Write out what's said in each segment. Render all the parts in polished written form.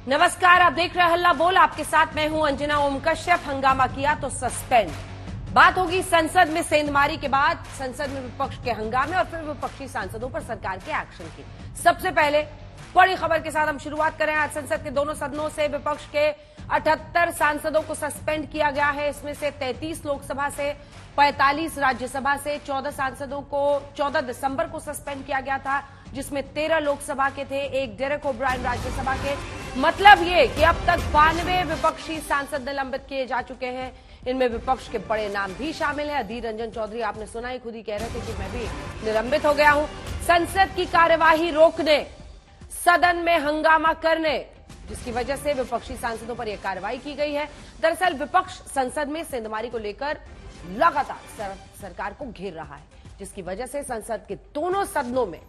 नमस्कार, आप देख रहे हैं हल्ला बोल। आपके साथ मैं हूं अंजना। ओम कश्यप। हंगामा किया तो सस्पेंड। बात होगी संसद में सेंधमारी के बाद संसद में विपक्ष के हंगामे और फिर विपक्षी सांसदों पर सरकार के एक्शन की। सबसे पहले बड़ी खबर के साथ हम शुरुआत करें। आज संसद के दोनों सदनों से विपक्ष के 78 सांसदों को सस्पेंड किया गया है। इसमें से 33 लोकसभा से, 45 राज्यसभा से। 14 सांसदों को 14 दिसंबर को सस्पेंड किया गया था, जिसमें 13 लोकसभा के थे, एक डेरेक ओब्रायन राज्यसभा के। मतलब ये कि अब तक 92 विपक्षी सांसद निलंबित किए जा चुके हैं। इनमें विपक्ष के बड़े नाम भी शामिल हैं। अधीर रंजन चौधरी, आपने सुना ही, खुद ही कह रहे थे कि मैं भी निलंबित हो गया हूं। संसद की कार्यवाही रोकने, सदन में हंगामा करने, जिसकी वजह से विपक्षी सांसदों पर यह कार्रवाई की गई है। दरअसल विपक्ष संसद में सेंधमारी को लेकर लगातार सरकार को घेर रहा है, जिसकी वजह से संसद के दोनों सदनों में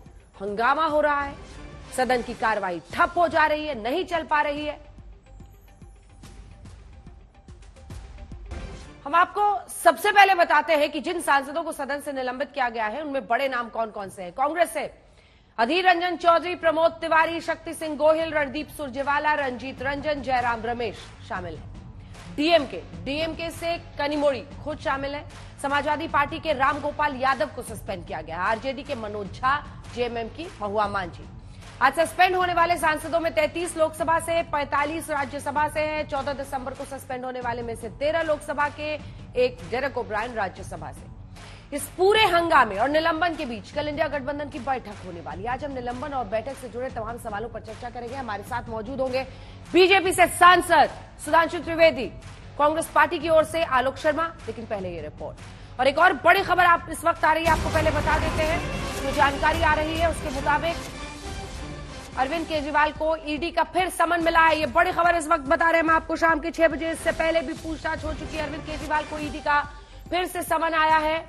हंगामा हो रहा है। सदन की कार्रवाई ठप हो जा रही है, नहीं चल पा रही है। हम आपको सबसे पहले बताते हैं कि जिन सांसदों को सदन से निलंबित किया गया है उनमें बड़े नाम कौन कौन से हैं। कांग्रेस से अधीर रंजन चौधरी, प्रमोद तिवारी, शक्ति सिंह गोहिल, रणदीप सुरजेवाला, रंजीत रंजन, जयराम रमेश शामिल हैं। डीएमके से कनिमोड़ी खुद शामिल है। समाजवादी पार्टी के रामगोपाल यादव को सस्पेंड किया गया। आरजेडी के मनोज झा, जेएमएम की महुआ मांझी। आज सस्पेंड होने वाले सांसदों में 33 लोकसभा से, 45 राज्यसभा से हैं। 14 दिसंबर को सस्पेंड होने वाले में से 13 लोकसभा के, एक डेरेक ओब्रायन राज्यसभा से। इस पूरे हंगामे और निलंबन के बीच कल इंडिया गठबंधन की बैठक होने वाली है। आज हम निलंबन और बैठक से जुड़े तमाम सवालों पर चर्चा करेंगे। हमारे साथ मौजूद होंगे बीजेपी से सांसद सुधांशु त्रिवेदी, कांग्रेस पार्टी की ओर से आलोक शर्मा। लेकिन पहले ये रिपोर्ट और एक और बड़ी खबर आप इस वक्त आ रही है, आपको पहले बता देते हैं। जो जानकारी आ रही है उसके मुताबिक अरविंद केजरीवाल को ईडी का फिर समन मिला है। ये बड़ी खबर इस वक्त बता रहे हैं हम आपको। शाम के 6 बजे, इससे पहले भी पूछताछ हो चुकी है। अरविंद केजरीवाल को ईडी का फिर से समन आया है।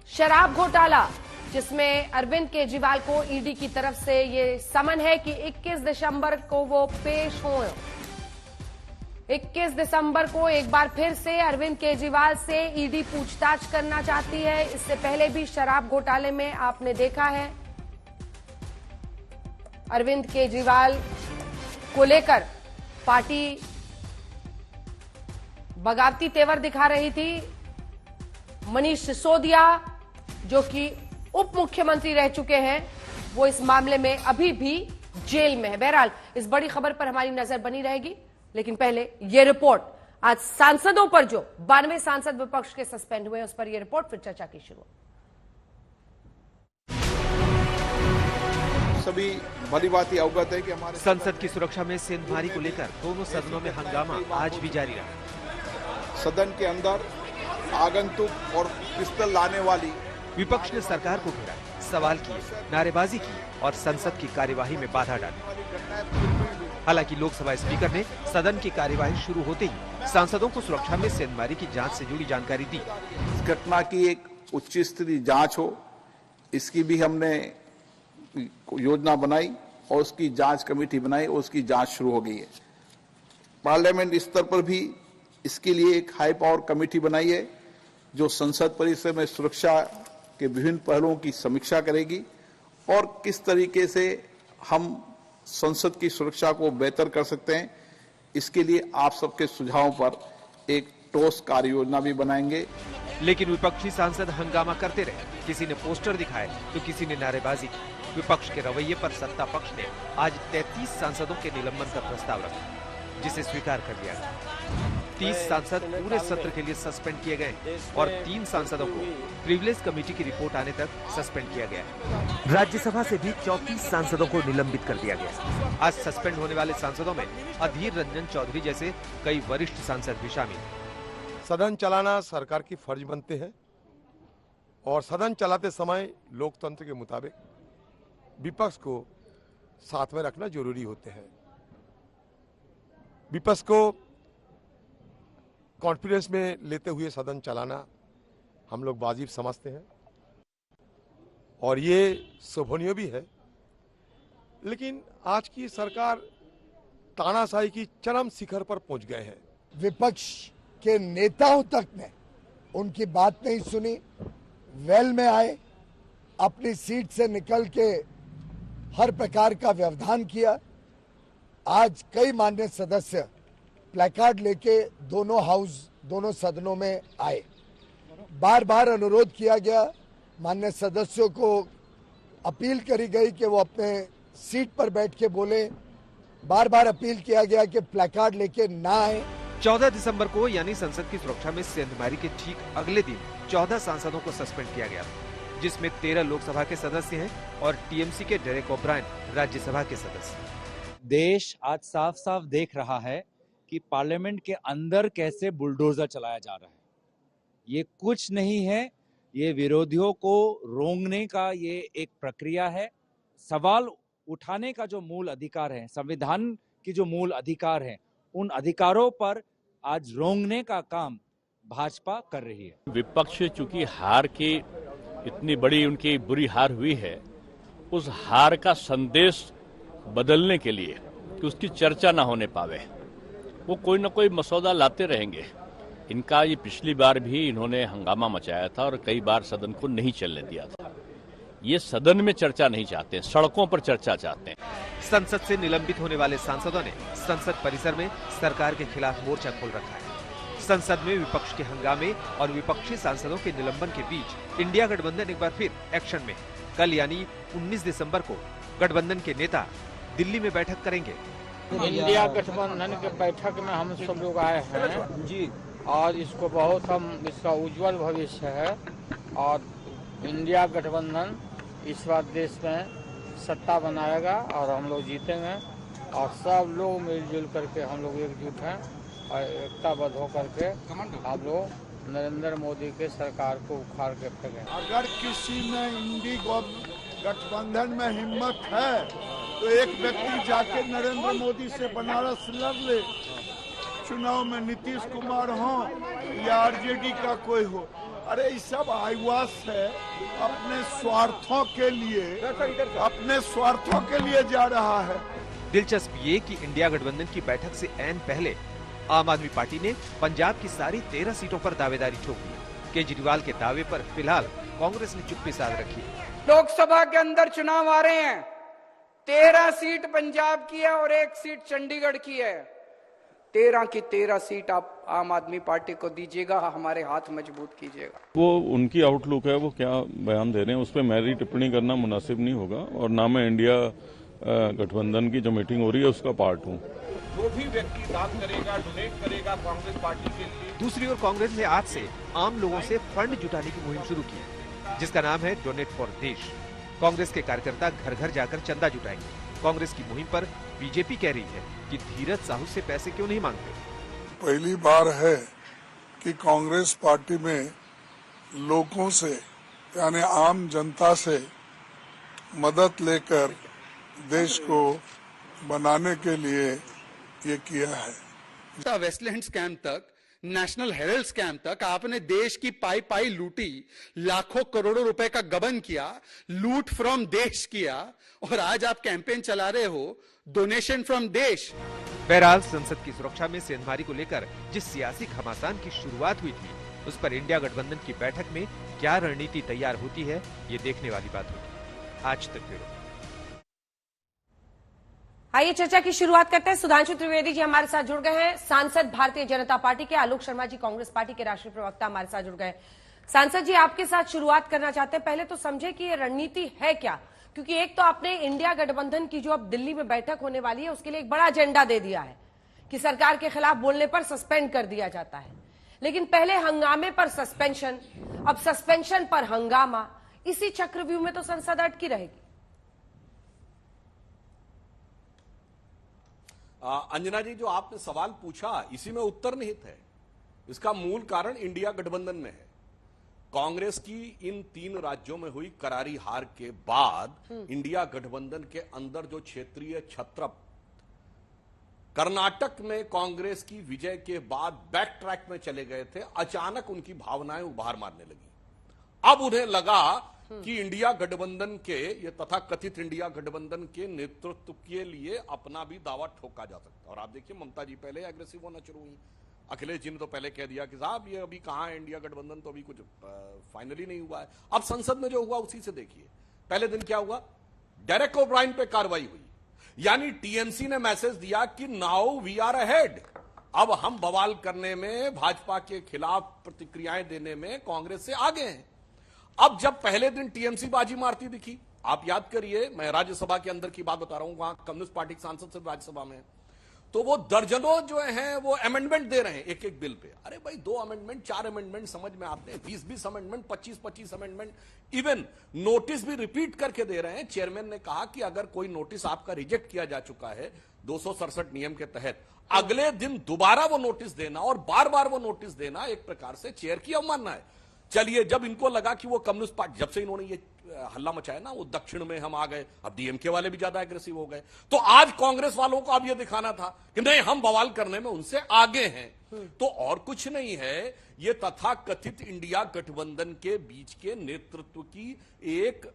शराब घोटाला, जिसमें अरविंद केजरीवाल को ईडी की तरफ से ये समन है कि 21 दिसंबर को वो पेश हों। 21 दिसंबर को एक बार फिर से अरविंद केजरीवाल से ईडी पूछताछ करना चाहती है। इससे पहले भी शराब घोटाले में आपने देखा है अरविंद केजरीवाल को लेकर पार्टी बगावती तेवर दिखा रही थी। मनीष सिसोदिया, जो कि उप मुख्यमंत्री रह चुके हैं, वो इस मामले में अभी भी जेल में है। बहरहाल इस बड़ी खबर पर हमारी नजर बनी रहेगी। लेकिन पहले यह रिपोर्ट, आज सांसदों पर जो 92 सांसद विपक्ष के सस्पेंड हुए, उस पर यह रिपोर्ट, फिर चर्चा की शुरुआत। सभी भली भांति अवगत है कि हमारे संसद की सुरक्षा में सेंधमारी को लेकर दोनों सदनों में हंगामा आज भी जारी रहा। सदन के अंदर आगंतुक और पिस्तौल लाने वाली विपक्ष ने सरकार को घेरा, सवाल किए, नारेबाजी की और संसद की कार्यवाही में बाधा डाली। हालांकि लोकसभा स्पीकर ने सदन की कार्यवाही शुरू होते ही सांसदों को सुरक्षा में सेंधमारी की जांच से जुड़ी जानकारी दी। इस घटना की एक उच्च स्तरीय जांच हो, इसकी भी हमने योजना बनाई और उसकी जांच कमेटी बनाई और उसकी जांच शुरू हो गई है। पार्लियामेंट स्तर पर भी इसके लिए एक हाई पावर कमेटी बनाई है, जो संसद परिसर में सुरक्षा के विभिन्न पहलुओं की समीक्षा करेगी और किस तरीके से हम संसद की सुरक्षा को बेहतर कर सकते हैं, इसके लिए आप सबके सुझावों पर एक ठोस कार्य योजना भी बनाएंगे। लेकिन विपक्षी सांसद हंगामा करते रहे। किसी ने पोस्टर दिखाए तो किसी ने नारेबाजी की। विपक्ष के रवैये पर सत्ता पक्ष ने आज 33 सांसदों के निलंबन का प्रस्ताव रखा, जिसे स्वीकार कर लिया गया। 30 सांसद पूरे सत्र के लिए सस्पेंड किए गए और 3 सांसदों को प्रिविलेज कमेटी की रिपोर्ट आने तक सस्पेंड किया गया। राज्यसभा से भी 34 सांसदों को निलंबित कर दिया गया। आज सस्पेंड होने वाले सांसदों में अधीर रंजन चौधरी जैसे कई वरिष्ठ सांसद भी शामिल। सदन चलाना सरकार की फर्ज बनते हैं और सदन चलाते समय लोकतंत्र के मुताबिक विपक्ष को साथ में रखना जरूरी होते हैं। विपक्ष को कॉन्फिडेंस में लेते हुए सदन चलाना हम लोग वाजिब समझते हैं और ये शोभनीय भी है। लेकिन आज की सरकार तानाशाही की चरम शिखर पर पहुंच गए हैं। विपक्ष के नेताओं तक ने उनकी बात नहीं सुनी, वेल में आए, अपनी सीट से निकल के हर प्रकार का व्यवधान किया। आज कई माननीय सदस्य प्लेकार्ड लेके दोनों सदनों में आए। बार बार अनुरोध किया गया, माननीय सदस्यों को अपील करी गई कि वो अपने सीट पर बैठ के बोले। बार बार अपील किया गया कि प्लेकार्ड लेके ना आए। 14 दिसंबर को यानी संसद की सुरक्षा में सेंधमारी के ठीक अगले दिन 14 सांसदों को सस्पेंड किया गया, जिसमें 13 लोकसभा के सदस्य हैं और टीएमसी के डेरेक ओब्रायन राज्यसभा के सदस्य। देश आज साफ साफ देख रहा है कि पार्लियामेंट के अंदर कैसे बुलडोजर चलाया जा रहा है। ये कुछ नहीं है, ये विरोधियों को रोकने का ये एक प्रक्रिया है। सवाल उठाने का जो मूल अधिकार है, संविधान की जो मूल अधिकार है, उन अधिकारों पर आज रोकने का काम भाजपा कर रही है। विपक्ष चूंकि हार की इतनी बड़ी उनकी बुरी हार हुई है, उस हार का संदेश बदलने के लिए कि उसकी चर्चा ना होने पावे, वो कोई ना कोई मसौदा लाते रहेंगे। इनका ये पिछली बार भी इन्होंने हंगामा मचाया था और कई बार सदन को नहीं चलने दिया था। ये सदन में चर्चा नहीं चाहते हैं, सड़कों पर चर्चा चाहते हैं। संसद से निलंबित होने वाले सांसदों ने संसद परिसर में सरकार के खिलाफ मोर्चा खोल रखा है। संसद में विपक्ष के हंगामे और विपक्षी सांसदों के निलंबन के बीच इंडिया गठबंधन एक बार फिर एक्शन में। कल यानी 19 दिसंबर को गठबंधन के नेता दिल्ली में बैठक करेंगे। इंडिया गठबंधन के बैठक में हम सब लोग आए हैं जी, और इसको इसका उज्जवल भविष्य है और इंडिया गठबंधन इस बार देश में सत्ता बनाएगा और हम लोग जीतेंगे और सब लोग मिलजुल करके हम लोग एकजुट हैं और एकताबद्ध होकर के हम लोग नरेंद्र मोदी के सरकार को उखाड़ के फेंकें। अगर किसी में इंडी गठबंधन में हिम्मत है तो एक व्यक्ति जाके नरेंद्र मोदी से बनारस लड़ ले, चुनाव में नीतीश कुमार हो या आरजेडी का कोई हो। अरे ये सब आईवास है, अपने स्वार्थों के लिए जा रहा है। दिलचस्प ये कि इंडिया गठबंधन की बैठक से ऐन पहले आम आदमी पार्टी ने पंजाब की सारी 13 सीटों पर दावेदारी ठोक दी। केजरीवाल के दावे पर फिलहाल कांग्रेस ने चुप्पी साध रखी। लोकसभा के अंदर चुनाव आ रहे हैं, 13 सीट पंजाब की है और 1 सीट चंडीगढ़ की है। 13 की 13 सीट आप आम आदमी पार्टी को दीजिएगा, हमारे हाथ मजबूत कीजिएगा। वो उनकी आउटलुक है, वो क्या बयान दे रहे हैं उस पर मेरी टिप्पणी करना मुनासिब नहीं होगा और ना मैं इंडिया गठबंधन की जो मीटिंग हो रही है उसका पार्ट हूँ। जो भी व्यक्ति दान करेगा, डोनेट करेगा कांग्रेस पार्टी के लिए। दूसरी ओर कांग्रेस ने आज से आम लोगों से फंड जुटाने की मुहिम शुरू की, जिसका नाम है डोनेट फॉर देश। कांग्रेस के कार्यकर्ता घर घर जाकर चंदा जुटाएंगे। कांग्रेस की मुहिम पर बीजेपी कह रही है कि धीरज साहू से पैसे क्यों नहीं मांगते। पहली बार है कि कांग्रेस पार्टी में लोगों से यानी आम जनता से मदद लेकर देश को बनाने के लिए ये किया है। वेस्टलैंड स्कैम तक, नेशनल हेराल्ड स्कैम तक आपने देश की पाई पाई लूटी, लाखों करोड़ों रुपए का गबन किया, लूट फ्रॉम देश किया और आज आप कैंपेन चला रहे हो डोनेशन फ्रॉम देश। बहरहाल संसद की सुरक्षा में सेंधमारी को लेकर जिस सियासी घमासान की शुरुआत हुई थी, उस पर इंडिया गठबंधन की बैठक में क्या रणनीति तैयार होती है, ये देखने वाली बात होगी। आज तक ब्यूरो। आइए चर्चा की शुरुआत करते हैं। सुधांशु त्रिवेदी जी हमारे साथ जुड़ गए हैं, सांसद भारतीय जनता पार्टी के। आलोक शर्मा जी कांग्रेस पार्टी के राष्ट्रीय प्रवक्ता हमारे साथ जुड़ गए। सांसद जी आपके साथ शुरुआत करना चाहते हैं। पहले तो समझे कि ये रणनीति है क्या, क्योंकि एक तो आपने इंडिया गठबंधन की जो अब दिल्ली में बैठक होने वाली है उसके लिए एक बड़ा एजेंडा दे दिया है कि सरकार के खिलाफ बोलने पर सस्पेंड कर दिया जाता है, लेकिन पहले हंगामे पर सस्पेंशन, अब सस्पेंशन पर हंगामा। इसी चक्रव्यूह में तो संसद अटकी रहेगी। अंजना जी, जो आपने सवाल पूछा इसी में उत्तर निहित है। इसका मूल कारण इंडिया गठबंधन में है। कांग्रेस की इन 3 राज्यों में हुई करारी हार के बाद इंडिया गठबंधन के अंदर जो क्षेत्रीय छत्र, कर्नाटक में कांग्रेस की विजय के बाद बैक ट्रैक में चले गए थे, अचानक उनकी भावनाएं उभार मारने लगी। अब उन्हें लगा कि इंडिया गठबंधन के, ये तथा कथित इंडिया गठबंधन के नेतृत्व के लिए अपना भी दावा ठोका जा सकता है। और आप देखिए, ममता जी पहले एग्रेसिव होना शुरू हुई। अखिलेश जी ने तो पहले कह दिया कि साहब ये अभी कहां है इंडिया गठबंधन, तो अभी कुछ फाइनली नहीं हुआ है। अब संसद में जो हुआ उसी से देखिए। पहले दिन क्या हुआ, डेरेक ओब्रायन पे कार्रवाई हुई, यानी टीएमसी ने मैसेज दिया कि नाउ वी आर अहेड, अब हम बवाल करने में, भाजपा के खिलाफ प्रतिक्रियाएं देने में कांग्रेस से आगे हैं। अब जब पहले दिन टीएमसी बाजी मारती दिखी, आप याद करिए, मैं राज्यसभा के अंदर की बात बता रहा हूं, वहां कम्युनिस्ट पार्टी के सांसद सिर्फ राज्यसभा में, तो वो दर्जनों जो हैं वो अमेंडमेंट दे रहे हैं एक एक बिल पे। अरे भाई 2 अमेंडमेंट 4 अमेंडमेंट समझ में आते हैं, 20-20 अमेंडमेंट, 25-25 अमेंडमेंट, इवन नोटिस भी रिपीट करके दे रहे हैं। चेयरमैन ने कहा कि अगर कोई नोटिस आपका रिजेक्ट किया जा चुका है 267 नियम के तहत, अगले दिन दोबारा वो नोटिस देना और बार बार वो नोटिस देना एक प्रकार से चेयर की अवमानना है। चलिए, जब इनको लगा कि वो कम्युनिस्ट पार्टी, जब से इन्होंने ये हल्ला मचाया ना, वो दक्षिण में हम आ गए, अब डीएमके वाले भी ज्यादा एग्रेसिव हो गए, तो आज कांग्रेस वालों को अब ये दिखाना था कि नहीं, हम बवाल करने में उनसे आगे हैं। तो और कुछ नहीं है, ये तथाकथित इंडिया गठबंधन के बीच के नेतृत्व की एक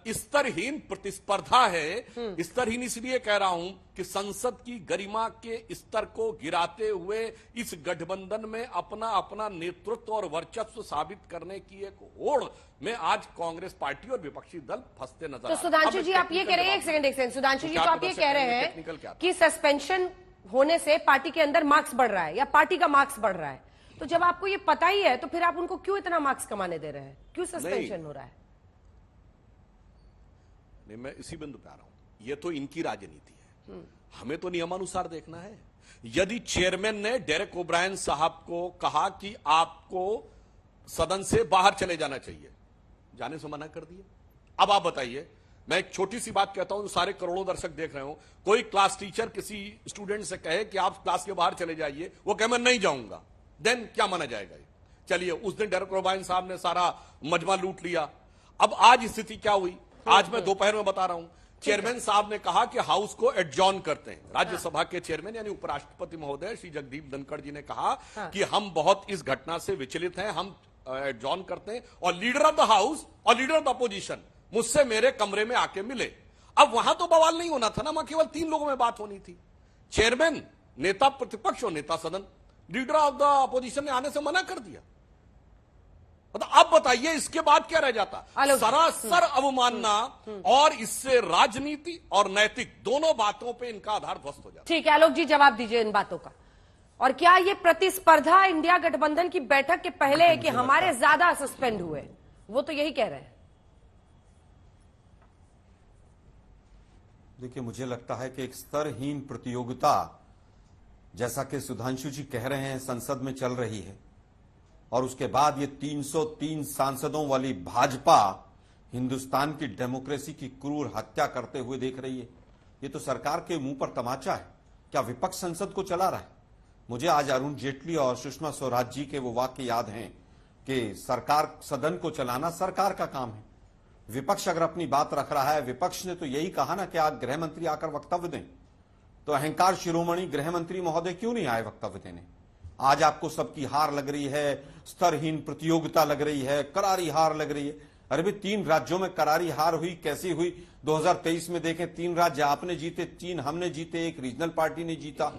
स्तरहीन प्रतिस्पर्धा है। स्तरहीन इसलिए कह रहा हूं कि संसद की गरिमा के स्तर को गिराते हुए इस गठबंधन में अपना अपना नेतृत्व और वर्चस्व साबित करने की एक होड़ में आज कांग्रेस पार्टी और विपक्षी दल फंसते नजर आ रहे हैं। तो सुधांशु जी, आप ये कह रहे हैं, एक सेकंड सुधांशु जी, तो आप ये कह रहे हैं कि सस्पेंशन होने से पार्टी के अंदर मार्क्स बढ़ रहा है या पार्टी का मार्क्स बढ़ रहा है, तो जब आपको ये पता ही है तो फिर आप उनको क्यों इतना मार्क्स कमाने दे रहे हैं? क्यों सस्पेंशन हो रहा है? नहीं, मैं इसी बिंदु पे आ रहा हूं, ये तो इनकी राजनीति है, हमें तो नियमानुसार देखना है। यदि चेयरमैन ने डेरेक ओब्रायन साहब को कहा कि आपको सदन से बाहर चले जाना चाहिए, जाने से मना कर दिया, अब आप बताइए, मैं एक छोटी सी बात कहता हूं, सारे करोड़ों दर्शक देख रहे हो, कोई क्लास टीचर किसी स्टूडेंट से कहे कि आप क्लास के बाहर चले जाइए, वो कहे मैं नहीं जाऊंगा, देन क्या माना जाएगा? चलिए, उस दिन डेरेक ओब्रायन साहब ने सारा मजमा लूट लिया। अब आज स्थिति क्या हुई, आज मैं दोपहर में बता रहा हूं, चेयरमैन साहब ने कहा कि हाउस को एडजॉर्न करते हैं। राज्यसभा के चेयरमैन यानी उपराष्ट्रपति महोदय श्री जगदीप धनखड़ जी ने कहा कि हम बहुत इस घटना से विचलित हैं, हम एडजॉर्न करते हैं, और लीडर ऑफ द हाउस और लीडर ऑफ द अपोजिशन मुझसे मेरे कमरे में आके मिले। अब वहां तो बवाल नहीं होना था ना, वहां केवल 3 लोगों में बात होनी थी, चेयरमैन, नेता प्रतिपक्ष और नेता सदन। लीडर ऑफ द अपोजिशन ने आने से मना कर दिया। तो अब बताइए, इसके बाद क्या रह जाता? सरासर अवमानना, और इससे राजनीति और नैतिक दोनों बातों पे इनका आधार ध्वस्त हो जाता। ठीक है, आलोक जी जवाब दीजिए इन बातों का। और क्या ये प्रतिस्पर्धा इंडिया गठबंधन की बैठक के पहले है कि हमारे ज्यादा सस्पेंड हुए? वो तो यही कह रहे हैं। देखिए, मुझे लगता है कि एक स्तरहीन प्रतियोगिता, जैसा कि सुधांशु जी कह रहे हैं, संसद में चल रही है, और उसके बाद ये 303 सांसदों वाली भाजपा हिंदुस्तान की डेमोक्रेसी की क्रूर हत्या करते हुए देख रही है। ये तो सरकार के मुंह पर तमाचा है। क्या विपक्ष संसद को चला रहा है? मुझे आज अरुण जेटली और सुषमा स्वराज जी के वो वाक्य याद हैं कि सरकार, सदन को चलाना सरकार का काम है। विपक्ष अगर अपनी बात रख रहा है, विपक्ष ने तो यही कहा ना कि आज गृह मंत्री आकर वक्तव्य दें, तो अहंकार शिरोमणि गृह मंत्री महोदय क्यों नहीं आए वक्तव्य देने? आज आपको सबकी हार लग रही है, स्तरहीन प्रतियोगिता लग रही है, करारी हार लग रही है। अरे भाई, 3 राज्यों में करारी हार हुई, कैसी हुई? 2023 में देखें, 3 राज्य आपने जीते, 3 हमने जीते, 1 रीजनल पार्टी ने जीता।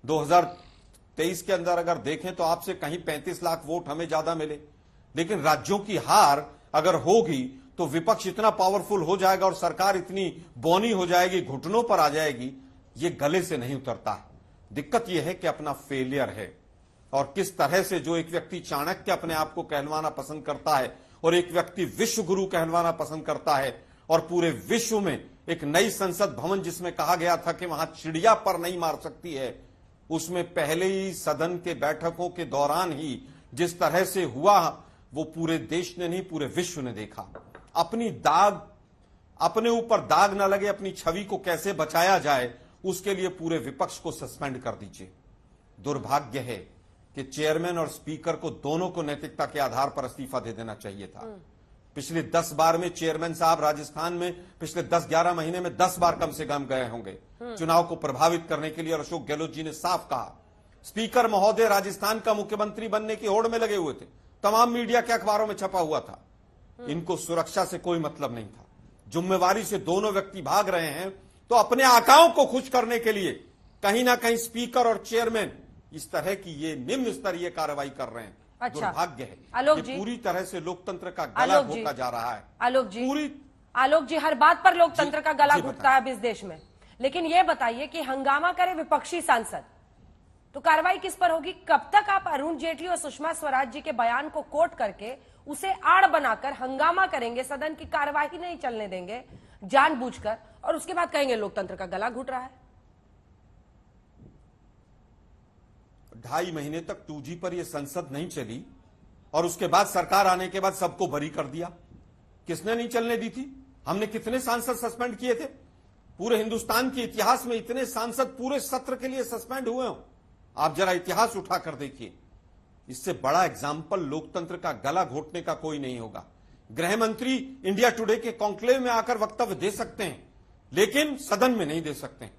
2023 के अंदर अगर देखें तो आपसे कहीं 35 लाख वोट हमें ज्यादा मिले। लेकिन राज्यों की हार अगर होगी तो विपक्ष इतना पावरफुल हो जाएगा और सरकार इतनी बौनी हो जाएगी, घुटनों पर आ जाएगी, ये गले से नहीं उतरता है। दिक्कत यह है कि अपना फेलियर है, और किस तरह से जो एक व्यक्ति चाणक्य अपने आप को कहलवाना पसंद करता है और एक व्यक्ति विश्व गुरु कहलवाना पसंद करता है, और पूरे विश्व में एक नई संसद भवन जिसमें कहा गया था कि वहां चिड़िया पर नहीं मार सकती है, उसमें पहले ही सदन के बैठकों के दौरान ही जिस तरह से हुआ, वो पूरे देश ने नहीं, पूरे विश्व ने देखा। अपने ऊपर दाग न लगे, अपनी छवि को कैसे बचाया जाए, उसके लिए पूरे विपक्ष को सस्पेंड कर दीजिए। दुर्भाग्य है कि चेयरमैन और स्पीकर को, दोनों को नैतिकता के आधार पर इस्तीफा दे देना चाहिए था। पिछले 10 बार में चेयरमैन साहब राजस्थान में पिछले 10-11 महीने में 10 बार कम से कम गए होंगे चुनाव को प्रभावित करने के लिए, और अशोक गहलोत जी ने साफ कहा। स्पीकर महोदय राजस्थान का मुख्यमंत्री बनने की होड़ में लगे हुए थे, तमाम मीडिया के अखबारों में छपा हुआ था। इनको सुरक्षा से कोई मतलब नहीं था। जिम्मेवारी से दोनों व्यक्ति भाग रहे हैं, तो अपने आकाओं को खुश करने के लिए कहीं ना कहीं स्पीकर और चेयरमैन इस तरह की ये निम्न स्तरीय कार्रवाई कर रहे हैं। अच्छा, दुर्भाग्य है आलोक कि जी, पूरी तरह से लोकतंत्र का गला घोटा जा रहा है। आलोक जी, पूरी आलोक जी, हर बात पर लोकतंत्र का गला घुटता है अब इस देश में, लेकिन यह बताइए कि हंगामा करे विपक्षी सांसद तो कार्रवाई किस पर होगी? कब तक आप अरुण जेटली और सुषमा स्वराज जी के बयान को कोट करके उसे आड़ बनाकर हंगामा करेंगे, सदन की कार्यवाही नहीं चलने देंगे जानबूझकर, और उसके बाद कहेंगे लोकतंत्र का गला घुट रहा है? 2.5 महीने तक 2G पर यह संसद नहीं चली और उसके बाद सरकार आने के बाद सबको बरी कर दिया। किसने नहीं चलने दी थी? हमने कितने सांसद सस्पेंड किए थे? पूरे हिंदुस्तान के इतिहास में इतने सांसद पूरे सत्र के लिए सस्पेंड हुए हो? आप जरा इतिहास उठाकर देखिए। इससे बड़ा एग्जाम्पल लोकतंत्र का गला घोटने का कोई नहीं होगा। गृह मंत्री इंडिया टुडे के कॉन्क्लेव में आकर वक्तव्य दे सकते हैं, लेकिन सदन में नहीं दे सकते।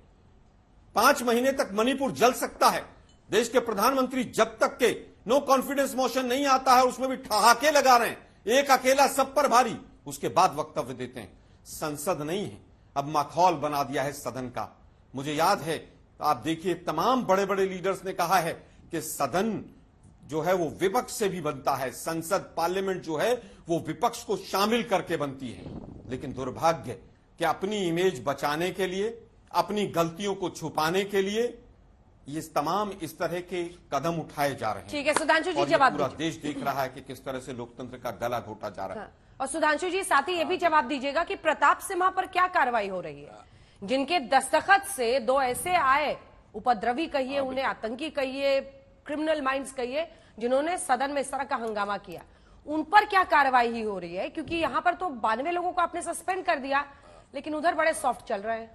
5 महीने तक मणिपुर जल सकता है। देश के प्रधानमंत्री जब तक के नो कॉन्फिडेंस मोशन नहीं आता है, उसमें भी ठहाके लगा रहे हैं, एक अकेला सब पर भारी, उसके बाद वक्तव्य देते हैं। संसद नहीं है, अब माहौल बना दिया है सदन का। मुझे याद है, आप देखिए, तमाम बड़े बड़े लीडर्स ने कहा है कि सदन जो है वो विपक्ष से भी बनता है, संसद पार्लियामेंट जो है वो विपक्ष को शामिल करके बनती है। लेकिन दुर्भाग्य कि अपनी इमेज बचाने के लिए, अपनी गलतियों को छुपाने के लिए ये तमाम इस तरह के कदम उठाए जा रहे हैं। ठीक है सुधांशु जी, और जवाब पूरा दीजिए। देश देख रहा है कि किस तरह से लोकतंत्र का गला घोटा जा रहा है। हाँ। और सुधांशु जी, साथ ही ये भी जवाब दीजिएगा कि प्रताप सिम्हा पर क्या कार्रवाई हो रही है, जिनके दस्तखत से 2 ऐसे आए, उपद्रवी कहिए उन्हें, आतंकी कहिए, क्रिमिनल माइंड्स कहिए, जिन्होंने सदन में इस तरह का हंगामा किया, उन पर क्या कार्रवाई ही हो रही है? क्योंकि यहां पर तो 92 लोगों को आपने सस्पेंड कर दिया, लेकिन उधर बड़े सॉफ्ट चल रहे हैं।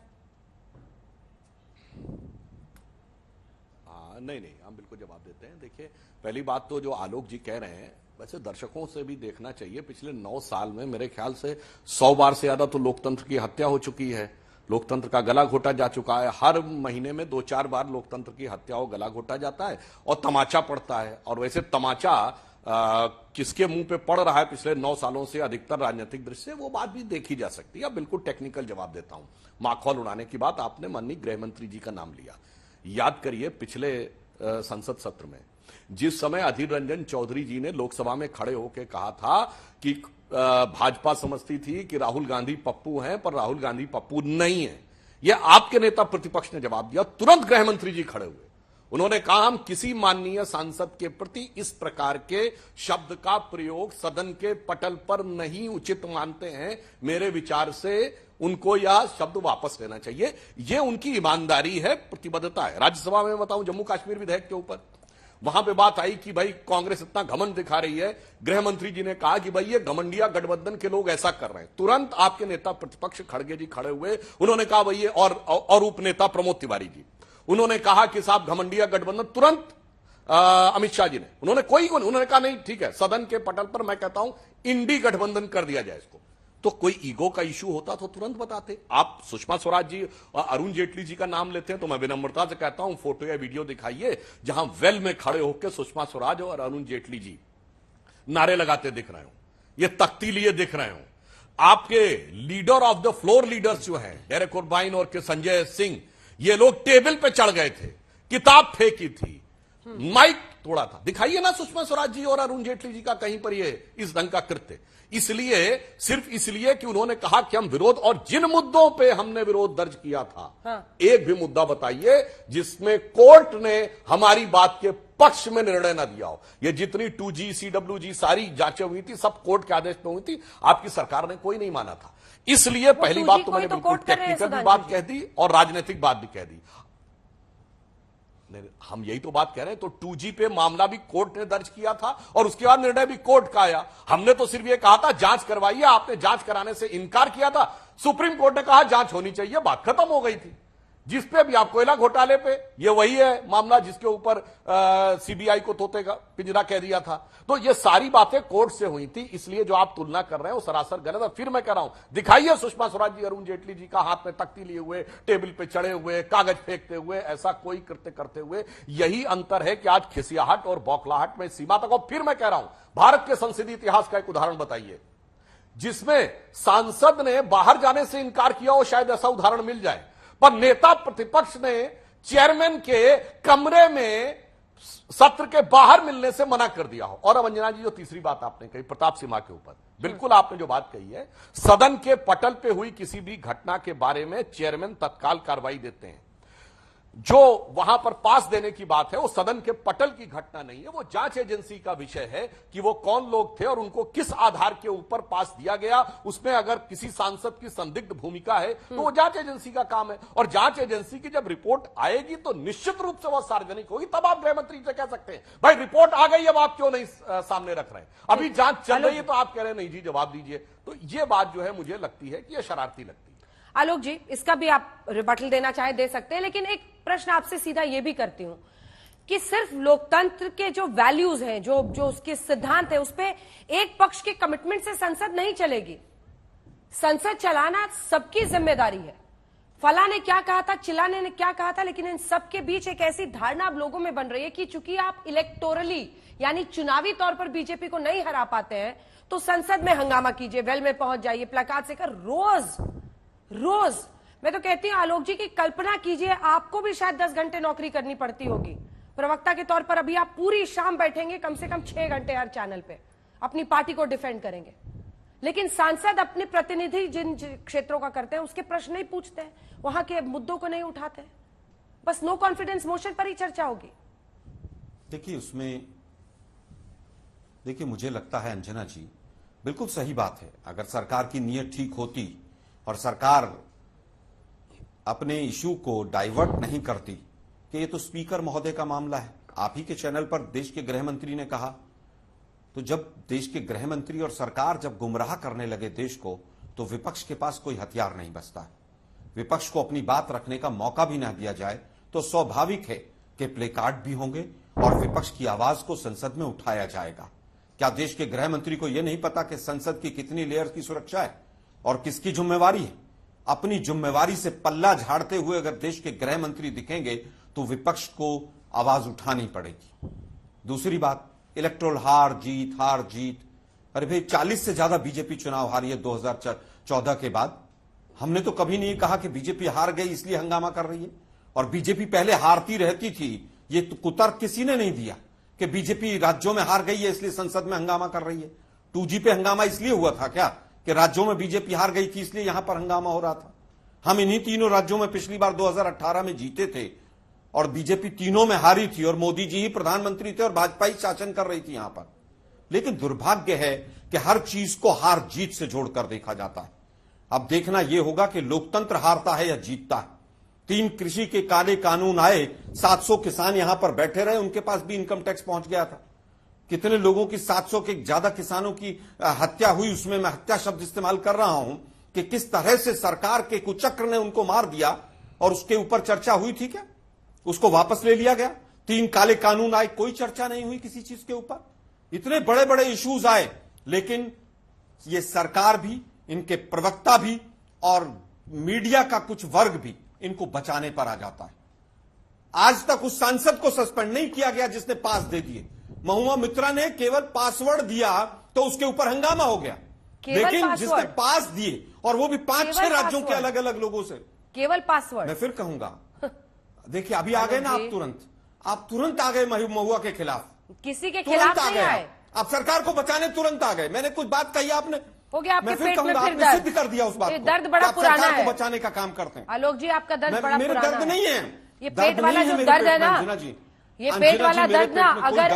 नहीं, हम बिल्कुल जवाब देते हैं। देखिए, पहली बात तो जो आलोक जी कह रहे हैं, वैसे दर्शकों से भी देखना चाहिए, पिछले 9 साल में मेरे ख्याल से 100 बार से ज्यादा तो लोकतंत्र की हत्या हो चुकी है, लोकतंत्र का गला घोटा जा चुका है। हर महीने में 2-4 बार लोकतंत्र की हत्या हो, गला घोटा जाता है और तमाचा पड़ता है। और वैसे तमाचा किसके मुंह पे पड़ रहा है पिछले 9 सालों से अधिकतर राजनीतिक दृष्टि से, वो बात भी देखी जा सकती है। अब बिल्कुल टेक्निकल जवाब देता हूं। माखौल उड़ाने की बात, आपने माननीय गृह मंत्री जी का नाम लिया। याद करिए, पिछले संसद सत्र में जिस समय अधीर रंजन चौधरी जी ने लोकसभा में खड़े होकर कहा था कि भाजपा समझती थी कि राहुल गांधी पप्पू हैं, पर राहुल गांधी पप्पू नहीं है, यह आपके नेता प्रतिपक्ष ने जवाब दिया। तुरंत गृह मंत्री जी खड़े हुए, उन्होंने कहा हम किसी माननीय सांसद के प्रति इस प्रकार के शब्द का प्रयोग सदन के पटल पर नहीं उचित मानते हैं। मेरे विचार से उनको यह शब्द वापस लेना चाहिए। यह उनकी ईमानदारी है, प्रतिबद्धता है। राज्यसभा में बताऊं, जम्मू कश्मीर विधेयक के ऊपर वहां पे बात आई कि भाई कांग्रेस इतना घमंड दिखा रही है, गृह मंत्री जी ने कहा कि भाई ये घमंडिया गठबंधन के लोग ऐसा कर रहे हैं। तुरंत आपके नेता प्रतिपक्ष खड़गे जी खड़े हुए, उन्होंने कहा भाई ये, और उपनेता प्रमोद तिवारी जी, उन्होंने कहा कि साहब घमंडिया गठबंधन। तुरंत अमित शाह जी ने, उन्होंने कहा नहीं ठीक है, सदन के पटल पर मैं कहता हूं इंडी गठबंधन कर दिया जाए इसको। तो कोई ईगो का इशू होता तो तुरंत बताते। आप सुषमा स्वराज जी और अरुण जेटली जी का नाम लेते हैं तो मैं विनम्रता से कहता हूं फोटो या वीडियो दिखाइए जहां वेल में खड़े होकर सुषमा स्वराज और अरुण जेटली जी नारे लगाते दिख रहे हो, ये तख्ती लिए दिख रहे हो। आपके leader of the floor leaders जो हैं डेरेक ओब्रायन और के संजय सिंह, ये लोग टेबल पे चढ़ गए थे, किताब फेंकी थी, माइक तोड़ा था। दिखाइए ना सुषमा स्वराज जी और अरुण जेटली जी का कहीं पर ये इस ढंग का कृत्य। इसलिए, सिर्फ इसलिए कि उन्होंने कहा कि हम विरोध, और जिन मुद्दों पे हमने विरोध दर्ज किया था, हाँ। एक भी मुद्दा बताइए जिसमें कोर्ट ने हमारी बात के पक्ष में निर्णय न दिया हो। ये जितनी 2G CWG सारी जांचें हुई थी, सब कोर्ट के आदेश पे हुई थी, आपकी सरकार ने कोई नहीं माना था। इसलिए पहली बात तो मैंने बिल्कुल टेक्निकल भी बात कह दी और राजनीतिक बात भी कह दी। हम यही तो बात कह रहे हैं। तो 2G पे मामला भी कोर्ट ने दर्ज किया था और उसके बाद निर्णय भी कोर्ट का आया। हमने तो सिर्फ ये कहा था जांच करवाइए, आपने जांच कराने से इनकार किया था। सुप्रीम कोर्ट ने कहा जांच होनी चाहिए, बात खत्म हो गई थी। जिस पे भी आप कोयला घोटाले पे, ये वही है मामला जिसके ऊपर सीबीआई को तोते का पिंजरा कह दिया था। तो ये सारी बातें कोर्ट से हुई थी। इसलिए जो आप तुलना कर रहे हैं वो सरासर गलत है। फिर मैं कह रहा हूं, दिखाइए सुषमा स्वराज जी, अरुण जेटली जी का हाथ में तख्ती लिए हुए, टेबल पे चढ़े हुए, कागज फेंकते हुए, ऐसा कोई कृत्य करते हुए। यही अंतर है कि आज खिसियाहट और बौखलाहट में सीमा तक। और फिर मैं कह रहा हूं, भारत के संसदीय इतिहास का एक उदाहरण बताइए जिसमें सांसद ने बाहर जाने से इनकार किया हो, शायद ऐसा उदाहरण मिल जाए। पर नेता प्रतिपक्ष ने चेयरमैन के कमरे में सत्र के बाहर मिलने से मना कर दिया हो। और अब अंजना जी, जो तीसरी बात आपने कही प्रताप सिम्हा के ऊपर, बिल्कुल आपने जो बात कही है, सदन के पटल पे हुई किसी भी घटना के बारे में चेयरमैन तत्काल कार्रवाई देते हैं। जो वहां पर पास देने की बात है वो सदन के पटल की घटना नहीं है, वो जांच एजेंसी का विषय है कि वो कौन लोग थे और उनको किस आधार के ऊपर पास दिया गया। उसमें अगर किसी सांसद की संदिग्ध भूमिका है तो वो जांच एजेंसी का काम है, और जांच एजेंसी की जब रिपोर्ट आएगी तो निश्चित रूप से वह सार्वजनिक होगी। तब आप गृह मंत्री से कह सकते हैं भाई रिपोर्ट आ गई, अब आप क्यों नहीं सामने रख रहे हैं, अभी जांच चल रही है तो आप कह रहे हैं नहीं जी जवाब दीजिए। तो ये बात जो है मुझे लगती है कि यह शरारती लगती है। आलोक जी, इसका भी आप रिबटल देना चाहे दे सकते हैं, लेकिन एक प्रश्न आपसे सीधा ये भी करती हूं कि सिर्फ लोकतंत्र के जो वैल्यूज हैं, जो उसके सिद्धांत है, उस पे एक पक्ष के कमिटमेंट से संसद नहीं चलेगी। संसद चलाना सबकी जिम्मेदारी है। फला ने क्या कहा था, चिल्लाने ने क्या कहा था, लेकिन इन सबके बीच एक ऐसी धारणा अब लोगों में बन रही है कि चूंकि आप इलेक्टोरली यानी चुनावी तौर पर बीजेपी को नहीं हरा पाते हैं तो संसद में हंगामा कीजिए, वेल में पहुंच जाइए, प्लकार्ड से कर रोज मैं तो कहती हूं आलोक जी की कल्पना कीजिए, आपको भी शायद 10 घंटे नौकरी करनी पड़ती होगी प्रवक्ता के तौर पर। अभी आप पूरी शाम बैठेंगे कम से कम 6 घंटे हर चैनल पे, अपनी पार्टी को डिफेंड करेंगे, लेकिन सांसद अपने प्रतिनिधि जिन क्षेत्रों का करते हैं उसके प्रश्न नहीं पूछते हैं, वहां के मुद्दों को नहीं उठाते, बस नो कॉन्फिडेंस मोशन पर ही चर्चा होगी। देखिए मुझे लगता है अंजना जी बिल्कुल सही बात है। अगर सरकार की नीयत ठीक होती और सरकार अपने इशू को डाइवर्ट नहीं करती कि ये तो स्पीकर महोदय का मामला है, आप ही के चैनल पर देश के गृह मंत्री ने कहा, तो जब देश के गृह मंत्री और सरकार जब गुमराह करने लगे देश को, तो विपक्ष के पास कोई हथियार नहीं बचता है। विपक्ष को अपनी बात रखने का मौका भी ना दिया जाए तो स्वाभाविक है कि प्लेकार्ड भी होंगे और विपक्ष की आवाज को संसद में उठाया जाएगा। क्या देश के गृह मंत्री को यह नहीं पता कि संसद की कितनी लेयर की सुरक्षा है और किसकी जिम्मेवारी है? अपनी जिम्मेवारी से पल्ला झाड़ते हुए अगर देश के गृह मंत्री दिखेंगे तो विपक्ष को आवाज उठानी पड़ेगी। दूसरी बात, इलेक्टोरल हार जीत, अरे भाई 40 से ज्यादा बीजेपी चुनाव हारी है 2014 के बाद। हमने तो कभी नहीं कहा कि बीजेपी हार गई इसलिए हंगामा कर रही है, और बीजेपी पहले हारती रहती थी, ये तो कुतर्क किसी ने नहीं दिया कि बीजेपी राज्यों में हार गई है इसलिए संसद में हंगामा कर रही है। 2G पे हंगामा इसलिए हुआ था क्या कि राज्यों में बीजेपी हार गई थी इसलिए यहां पर हंगामा हो रहा था? हम इन्हीं तीनों राज्यों में पिछली बार 2018 में जीते थे और बीजेपी तीनों में हारी थी और मोदी जी ही प्रधानमंत्री थे और भाजपा ही शासन कर रही थी यहां पर। लेकिन दुर्भाग्य है कि हर चीज को हार जीत से जोड़कर देखा जाता है। अब देखना यह होगा कि लोकतंत्र हारता है या जीतता है। 3 कृषि के काले कानून आए, 700 किसान यहां पर बैठे रहे, उनके पास भी इनकम टैक्स पहुंच गया था। कितने लोगों की 700 के ज्यादा किसानों की हत्या हुई, उसमें मैं हत्या शब्द इस्तेमाल कर रहा हूं कि किस तरह से सरकार के कुचक्र ने उनको मार दिया, और उसके ऊपर चर्चा हुई थी क्या? उसको वापस ले लिया गया। 3 काले कानून आए, कोई चर्चा नहीं हुई किसी चीज के ऊपर। इतने बड़े बड़े इश्यूज आए, लेकिन ये सरकार भी, इनके प्रवक्ता भी और मीडिया का कुछ वर्ग भी इनको बचाने पर आ जाता है। आज तक उस सांसद को सस्पेंड नहीं किया गया जिसने पास दे दिए। महुआ मित्रा ने केवल पासवर्ड दिया तो उसके ऊपर हंगामा हो गया, लेकिन जिसने पास दिए और वो भी 5-6 राज्यों के अलग अलग लोगों से, केवल पासवर्ड। मैं फिर कहूंगा, देखिए अभी आ गए ना आप तुरंत आ गए महुआ के खिलाफ, किसी के खिलाफ नहीं आए, आप सरकार को बचाने तुरंत आ गए। मैंने कुछ बात कही, आपने हो गया आपके पेट में फिर दर्द, सिद्ध कर दिया उस बात को। दर्द बड़ा पुराना है, को बचाने का काम करते हैं। आलोक जी आपका दर्द बड़ा मेरे पुराना दर्द नहीं है, ये पेट वाला जो दर्द है ना, ये पेट वाला दर्द ना,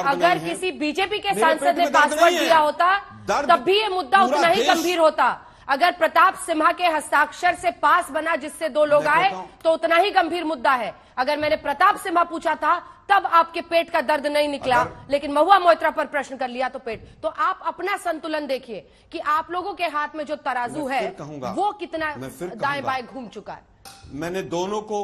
अगर किसी बीजेपी के सांसद ने पासवर्ड दिया होता तब भी ये मुद्दा उतना ही गंभीर होता। अगर प्रताप सिम्हा के हस्ताक्षर से पास बना जिससे 2 लोग आए तो उतना ही गंभीर मुद्दा है। अगर मैंने प्रताप सिम्हा पूछा था तब आपके पेट का दर्द नहीं निकला, लेकिन महुआ मोइत्रा पर प्रश्न कर लिया तो पेट। तो आप अपना संतुलन देखिए कि आप लोगों के हाथ में जो तराजू है वो कितना दाएं बाएं घूम चुका है। मैंने दोनों को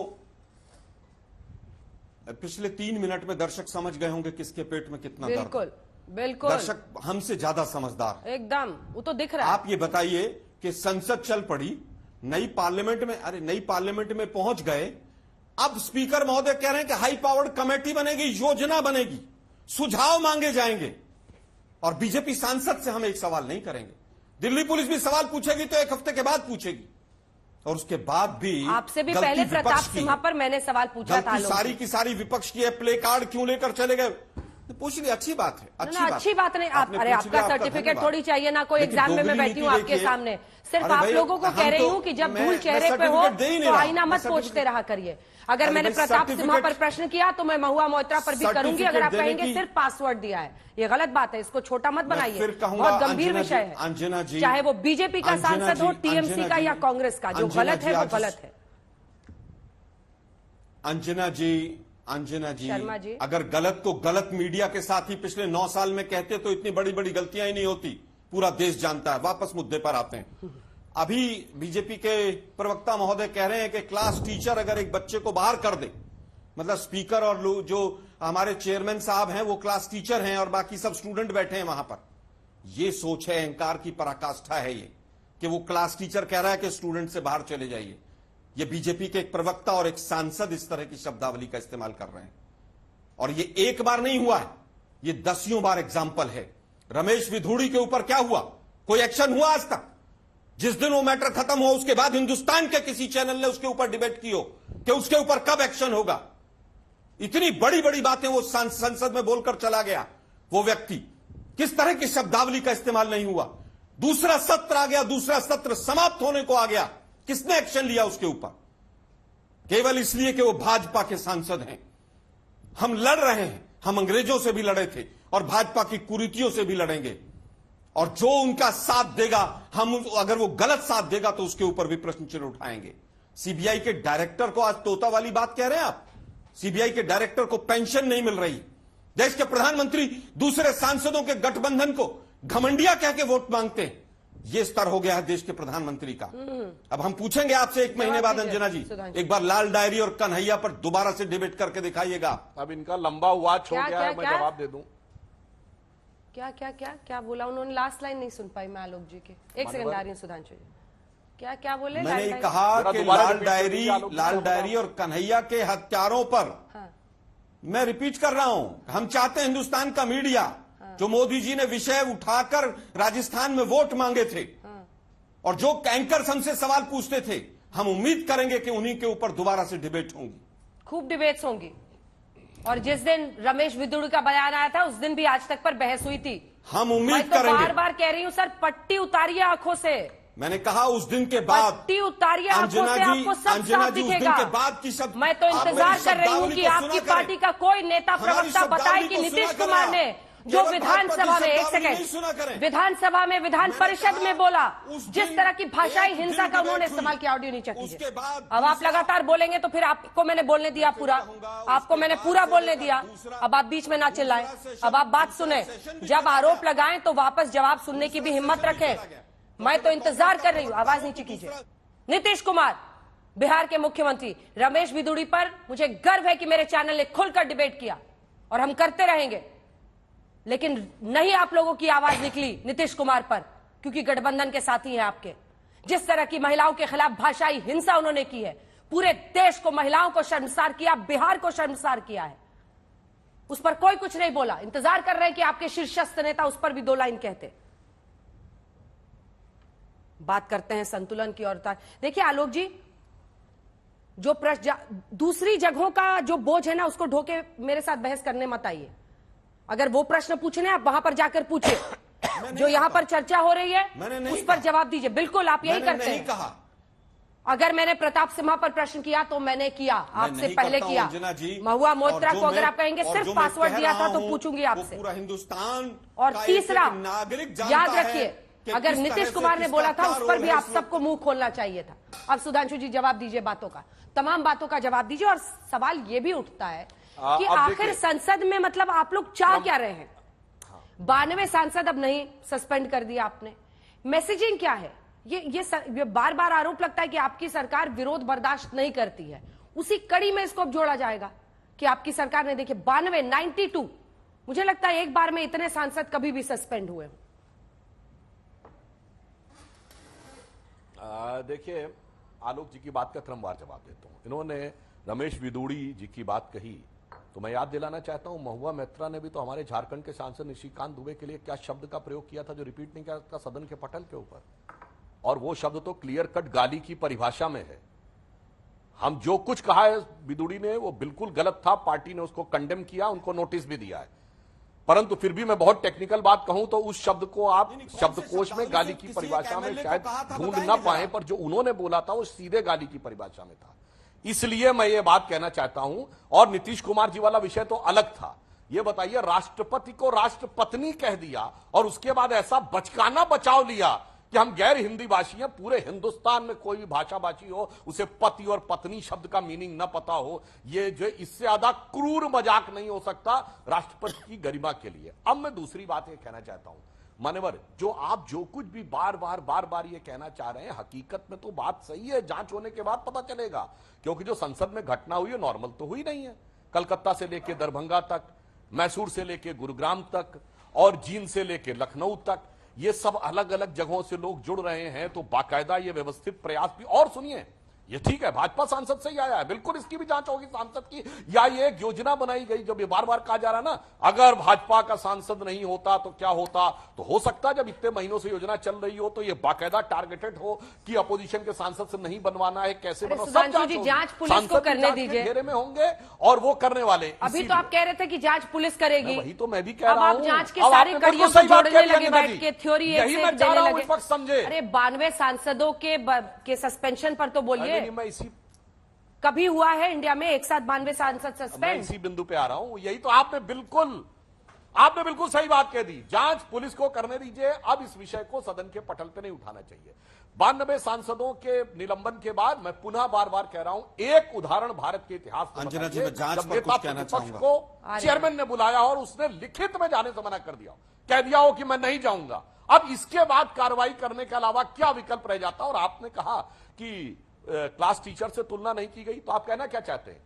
पिछले 3 मिनट में दर्शक समझ गए होंगे किसके पेट में कितना दर्द। बिल्कुल दर्शक हमसे ज्यादा समझदार एकदम, वो तो दिख रहा है। आप ये बताइए कि संसद चल पड़ी, नई पार्लियामेंट में पहुंच गए। अब स्पीकर महोदय कह रहे हैं कि हाई पावर्ड कमेटी बनेगी, योजना बनेगी, सुझाव मांगे जाएंगे, और बीजेपी सांसद से हम एक सवाल नहीं करेंगे। दिल्ली पुलिस भी सवाल पूछेगी तो 1 हफ्ते के बाद पूछेगी, और उसके बाद भी आपसे भी पहले प्रताप सिम्हा पर मैंने सवाल पूछा था। सारी की सारी विपक्ष की है। प्ले कार्ड क्यों लेकर चले गए? पूछ लिया, अच्छी बात है, अच्छी बात नहीं। आप अरे आपका सर्टिफिकेट थोड़ी चाहिए ना, कोई एग्जाम में मैं बैठी हूँ आपके सामने। सिर्फ आप लोगों को कह रही हूँ कि जब धूल चेहरे पे हो तो आईना मत पोंछते रहा करिए। अगर मैंने प्रताप सिम्हा पर प्रश्न किया तो मैं महुआ मोइत्रा पर भी करूंगी। अगर आप कहेंगे सिर्फ पासवर्ड दिया है, ये गलत बात है, इसको छोटा मत बनाइए, बहुत गंभीर विषय है। अंजना जी, चाहे वो बीजेपी का सांसद हो, टीएमसी का या कांग्रेस का, जो गलत है वो गलत है। अंजना जी, शर्मा जी, अगर गलत को गलत मीडिया के साथ ही पिछले 9 साल में कहते तो इतनी बड़ी बड़ी गलतियां ही नहीं होती, पूरा देश जानता है। वापस मुद्दे पर आते हैं। अभी बीजेपी के प्रवक्ता महोदय कह रहे हैं कि क्लास टीचर अगर एक बच्चे को बाहर कर दे, मतलब स्पीकर और जो हमारे चेयरमैन साहब हैं वो क्लास टीचर हैं और बाकी सब स्टूडेंट बैठे हैं वहां पर। ये सोच है, अहंकार की पराकाष्ठा है ये, कि वो क्लास टीचर कह रहा है कि स्टूडेंट से बाहर चले जाइए। ये बीजेपी के एक प्रवक्ता और एक सांसद इस तरह की शब्दावली का इस्तेमाल कर रहे हैं। और ये एक बार नहीं हुआ है, ये 10 बार एग्जाम्पल है। रमेश विधूड़ी के ऊपर क्या हुआ? कोई एक्शन हुआ आज तक? जिस दिन वो मैटर खत्म हो उसके बाद हिंदुस्तान के किसी चैनल ने उसके ऊपर डिबेट की हो कि उसके ऊपर कब एक्शन होगा? इतनी बड़ी बड़ी बातें वो संसद में बोलकर चला गया वो व्यक्ति, किस तरह की शब्दावली का इस्तेमाल नहीं हुआ? दूसरा सत्र आ गया, दूसरा सत्र समाप्त होने को आ गया, किसने एक्शन लिया उसके ऊपर? केवल इसलिए कि वो भाजपा के सांसद हैं। हम लड़ रहे हैं, हम अंग्रेजों से भी लड़े थे और भाजपा की कुरीतियों से भी लड़ेंगे, और जो उनका साथ देगा, हम अगर वो गलत साथ देगा तो उसके ऊपर भी प्रश्न चिन्ह उठाएंगे। सीबीआई के डायरेक्टर को आज तोता वाली बात कह रहे हैं आप। सीबीआई के डायरेक्टर को पेंशन नहीं मिल रही। देश के प्रधानमंत्री दूसरे सांसदों के गठबंधन को घमंडिया कह के वोट मांगते हैं। ये स्तर हो गया है देश के प्रधानमंत्री का। अब हम पूछेंगे आपसे 1 महीने बाद, अंजना जी, एक बार लाल डायरी और कन्हैया पर दोबारा से डिबेट करके दिखाइएगा। अब इनका लंबा वॉच हो गया है, मैं जवाब दे दूं। क्या क्या क्या क्या बोला उन्होंने? लास्ट लाइन नहीं सुन पाई मैं आलोक जी के। एक सेकंड आ रही हूँ सुधांशु जी। क्या क्या बोले? मैंने कहा कि लाल डायरी और कन्हैया के हत्यारों पर, हाँ। मैं रिपीट कर रहा हूं, हम चाहते हैं हिंदुस्तान का मीडिया, जो मोदी जी ने विषय उठाकर राजस्थान में वोट मांगे थे, और जो एंकर्स हमसे सवाल पूछते थे, हम उम्मीद करेंगे कि उन्हीं के ऊपर दोबारा से डिबेट होंगी, खूब डिबेट्स होंगी। और जिस दिन रमेश विधूड़ी का बयान आया था उस दिन भी आज तक पर बहस हुई थी। हम उम्मीद करेंगे। बार बार कह रही हूं सर, पट्टी उतारिए आंखों से। मैंने कहा उस दिन के बाद पट्टी उतारिए आंखों से, आपको सब साफ दिखेगा। के बाद की सब, मैं तो इंतजार कर रही हूं कि आपकी पार्टी का कोई नेता प्रवक्ता बताए कि नीतीश कुमार ने जो विधानसभा में, एक सेकंड, विधानसभा में, विधान परिषद में बोला, जिस तरह की भाषाई हिंसा का उन्होंने इस्तेमाल किया। ऑडियो नीचे कीजिए। अब आप लगातार बोलेंगे तो फिर आपको मैंने बोलने दिया पूरा, आपको मैंने पूरा बोलने दिया। अब आप बीच में ना चिल्लाएं, अब आप बात सुने। जब आरोप लगाएं तो वापस जवाब सुनने की भी हिम्मत रखें। मैं तो इंतजार कर रही हूं। आवाज नीचे कीजिए। नीतीश कुमार, बिहार के मुख्यमंत्री, रमेश विधूड़ी पर मुझे गर्व है कि मेरे चैनल ने खुलकर डिबेट किया और हम करते रहेंगे, लेकिन नहीं आप लोगों की आवाज निकली नीतीश कुमार पर, क्योंकि गठबंधन के साथी हैं आपके। जिस तरह की महिलाओं के खिलाफ भाषाई हिंसा उन्होंने की है, पूरे देश को, महिलाओं को शर्मसार किया, बिहार को शर्मसार किया है, उस पर कोई कुछ नहीं बोला। इंतजार कर रहे हैं कि आपके शीर्षस्थ नेता उस पर भी 2 लाइन कहते। बात करते हैं संतुलन की। और देखिए आलोक जी, जो दूसरी जगहों का जो बोझ है ना, उसको ढोके मेरे साथ बहस करने मत आइए। अगर वो प्रश्न पूछने आप वहां पर जाकर पूछिए। जो यहां पर चर्चा हो रही है उस पर जवाब दीजिए। बिल्कुल आप यही करते हैं। कहा। अगर मैंने प्रताप सिम्हा पर प्रश्न किया तो मैंने किया, आपसे पहले किया। महुआ मोइत्रा को अगर आप कहेंगे सिर्फ पासवर्ड दिया था तो पूछूंगी आपसे। पूरा हिंदुस्तान। और तीसरा, याद रखिए, अगर नीतीश कुमार ने बोला था उस पर भी आप सबको मुंह खोलना चाहिए था। अब सुधांशु जी जवाब दीजिए, बातों का, तमाम बातों का जवाब दीजिए। और सवाल यह भी उठता है कि आखिर संसद में मतलब आप लोग चाह क्या रहे हैं? 92 सांसद अब नहीं सस्पेंड कर दिया आपने, मैसेजिंग क्या है? ये बार बार आरोप लगता है कि आपकी सरकार विरोध बर्दाश्त नहीं करती है। उसी कड़ी में इसको अब जोड़ा जाएगा कि आपकी सरकार ने, देखिए 92, मुझे लगता है एक बार में इतने सांसद कभी भी सस्पेंड हुए। देखिए आलोक जी की बात का क्रमवार जवाब देता हूं। इन्होंने रमेश विधूड़ी जी की बात कही तो मैं याद दिलाना चाहता हूं, महुआ मोइत्रा ने भी तो हमारे झारखंड के सांसद निशिकांत दुबे के लिए क्या शब्द का प्रयोग किया था जो रिपीट नहीं किया था सदन के पटल के ऊपर, और वो शब्द तो क्लियर कट गाली की परिभाषा में है। हम जो कुछ कहा है विधूड़ी ने वो बिल्कुल गलत था, पार्टी ने उसको कंडेम किया, उनको नोटिस भी दिया है। परंतु फिर भी मैं बहुत टेक्निकल बात कहूं तो उस शब्द को आप शब्दकोश में गाली की परिभाषा में शायद ढूंढ ना पाए, पर जो उन्होंने बोला था वो सीधे गाली की परिभाषा में था। इसलिए मैं ये बात कहना चाहता हूं। और नीतीश कुमार जी वाला विषय तो अलग था। ये बताइए, राष्ट्रपति को राष्ट्रपत्नी कह दिया और उसके बाद ऐसा बचकाना बचाव लिया कि हम गैर हिंदी भाषी हैं। पूरे हिंदुस्तान में कोई भी भाषा भाषी हो उसे पति और पत्नी शब्द का मीनिंग न पता हो, ये जो इससे ज्यादा क्रूर मजाक नहीं हो सकता राष्ट्रपति की गरिमा के लिए। अब मैं दूसरी बात ये कहना चाहता हूं, मान्यवर, जो आप जो कुछ भी बार बार ये कहना चाह रहे हैं, हकीकत में तो बात सही है। जांच होने के बाद पता चलेगा, क्योंकि जो संसद में घटना हुई है नॉर्मल तो हुई नहीं है। कलकत्ता से लेके दरभंगा तक, मैसूर से लेके गुरुग्राम तक और जींद से लेके लखनऊ तक, ये सब अलग अलग जगहों से लोग जुड़ रहे हैं। तो बाकायदा ये व्यवस्थित प्रयास भी, और सुनिए, ये ठीक है भाजपा सांसद से ही आया है, बिल्कुल इसकी भी जांच होगी सांसद की, या ये एक योजना बनाई गई। जब ये बार बार कहा जा रहा ना, अगर भाजपा का सांसद नहीं होता तो क्या होता, तो हो सकता है जब इतने महीनों से योजना चल रही हो तो ये बाकायदा टारगेटेड हो कि अपोजिशन के सांसद से नहीं बनवाना है, कैसे बनवाना, सब जांच पुलिस को करने दीजिए। घेरे में होंगे और वो करने वाले। अभी तो आप कह रहे थे कि जांच पुलिस करेगी, वही तो मैं भी कह रहा हूं। जांच के सारी कड़ियों को जोड़ने लगे, बैठ के थ्योरी समझे। अरे 92 सांसदों के सस्पेंशन पर तो बोलिए। मैं इसी कभी हुआ है इंडिया में एक साथ 92 सांसद सस्पेंड? मैं इसी बिंदु पे आ रहा हूं। यही तो आपने बिल्कुल सही बात कह दी। जांच पुलिस को करने दीजिए। अब इस विषय को सदन के पटल पे नहीं उठाना चाहिए। 92 सांसदों के निलंबन के बाद मैं पुनः बार कह रहा हूं, एक उदाहरण भारत के इतिहास में अंजना जी, मैं जांच पर कुछ कहना चाहूंगा। को चेयरमैन ने बुलाया और उसने लिखित में जाने से मना कर दिया, कह दिया हो कि मैं नहीं जाऊंगा। अब इसके बाद कार्रवाई करने के अलावा क्या विकल्प रह जाता? और आपने कहा कि क्लास टीचर से तुलना नहीं की गई, तो आप कहना क्या चाहते हैं?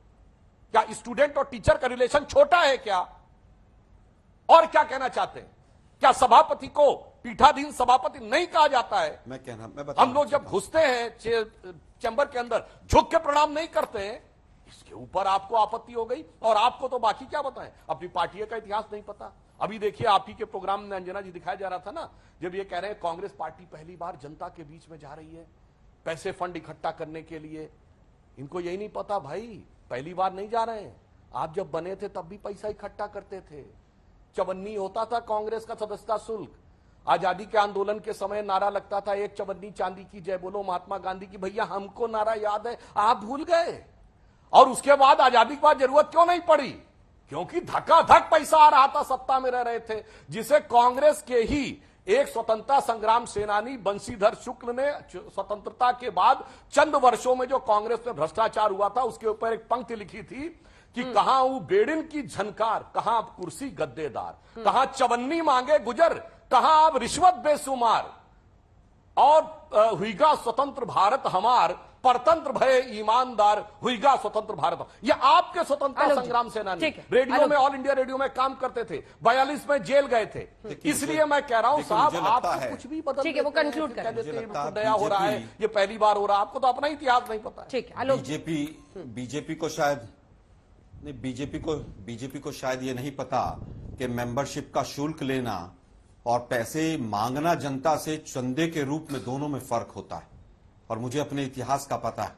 क्या स्टूडेंट और टीचर का रिलेशन छोटा है क्या? और क्या कहना चाहते हैं? क्या सभापति को पीठाधीन सभापति नहीं कहा जाता है? हम लोग जब घुसते हैं चैम्बर के अंदर झुक के प्रणाम नहीं करते हैं। इसके ऊपर आपको आपत्ति हो गई, और आपको तो बाकी क्या बताएं, अपनी पार्टी का इतिहास नहीं पता। अभी देखिए, आप ही के प्रोग्राम में अंजना जी दिखाया जा रहा था ना, जब ये कह रहे हैं कांग्रेस पार्टी पहली बार जनता के बीच में जा रही है पैसे फंड इकट्ठा करने के लिए। इनको यही नहीं पता भाई, पहली बार नहीं जा रहे हैं। आप जब बने थे तब भी पैसा इकट्ठा करते थे। 54 होता था कांग्रेस का सदस्यता शुल्क। आजादी के आंदोलन के समय नारा लगता था, 1 54 चांदी की जय बोलो महात्मा गांधी की। भैया हमको नारा याद है, आप भूल गए। और उसके बाद आजादी के बाद जरूरत क्यों नहीं पड़ी? क्योंकि धक्का-धक पैसा आ रहा था, सत्ता में रह रहे थे, जिसे कांग्रेस के ही एक स्वतंत्रता संग्राम सेनानी बंशीधर शुक्ल ने स्वतंत्रता के बाद चंद वर्षों में जो कांग्रेस में भ्रष्टाचार हुआ था, उसके ऊपर एक पंक्ति लिखी थी कि कहां वो बेड़िन की झनकार, कहां अब कुर्सी गद्देदार, कहां चवन्नी मांगे गुजर, कहां अब रिश्वत बेशुमार, और हुईगा स्वतंत्र भारत हमार, परतंत्र भय ईमानदार, हुईगा स्वतंत्र भारत। ये आपके स्वतंत्रता संग्राम सेनानी रेडियो में, ऑल इंडिया रेडियो में काम करते थे, 42 में जेल गए थे। इसलिए मैं कह रहा हूं साहब, आप कुछ भी बदल देते हैं, वो कंक्लूड कर देते हैं, नया हो रहा है, ये पहली बार हो रहा है। आपको तो अपना इतिहास नहीं पता है। ठीक है, बीजेपी को शायद नहीं, बीजेपी को शायद ये नहीं पता कि मेंबरशिप का शुल्क लेना और पैसे मांगना जनता से चंदे के रूप में, दोनों में फर्क होता है। और मुझे अपने इतिहास का पता है,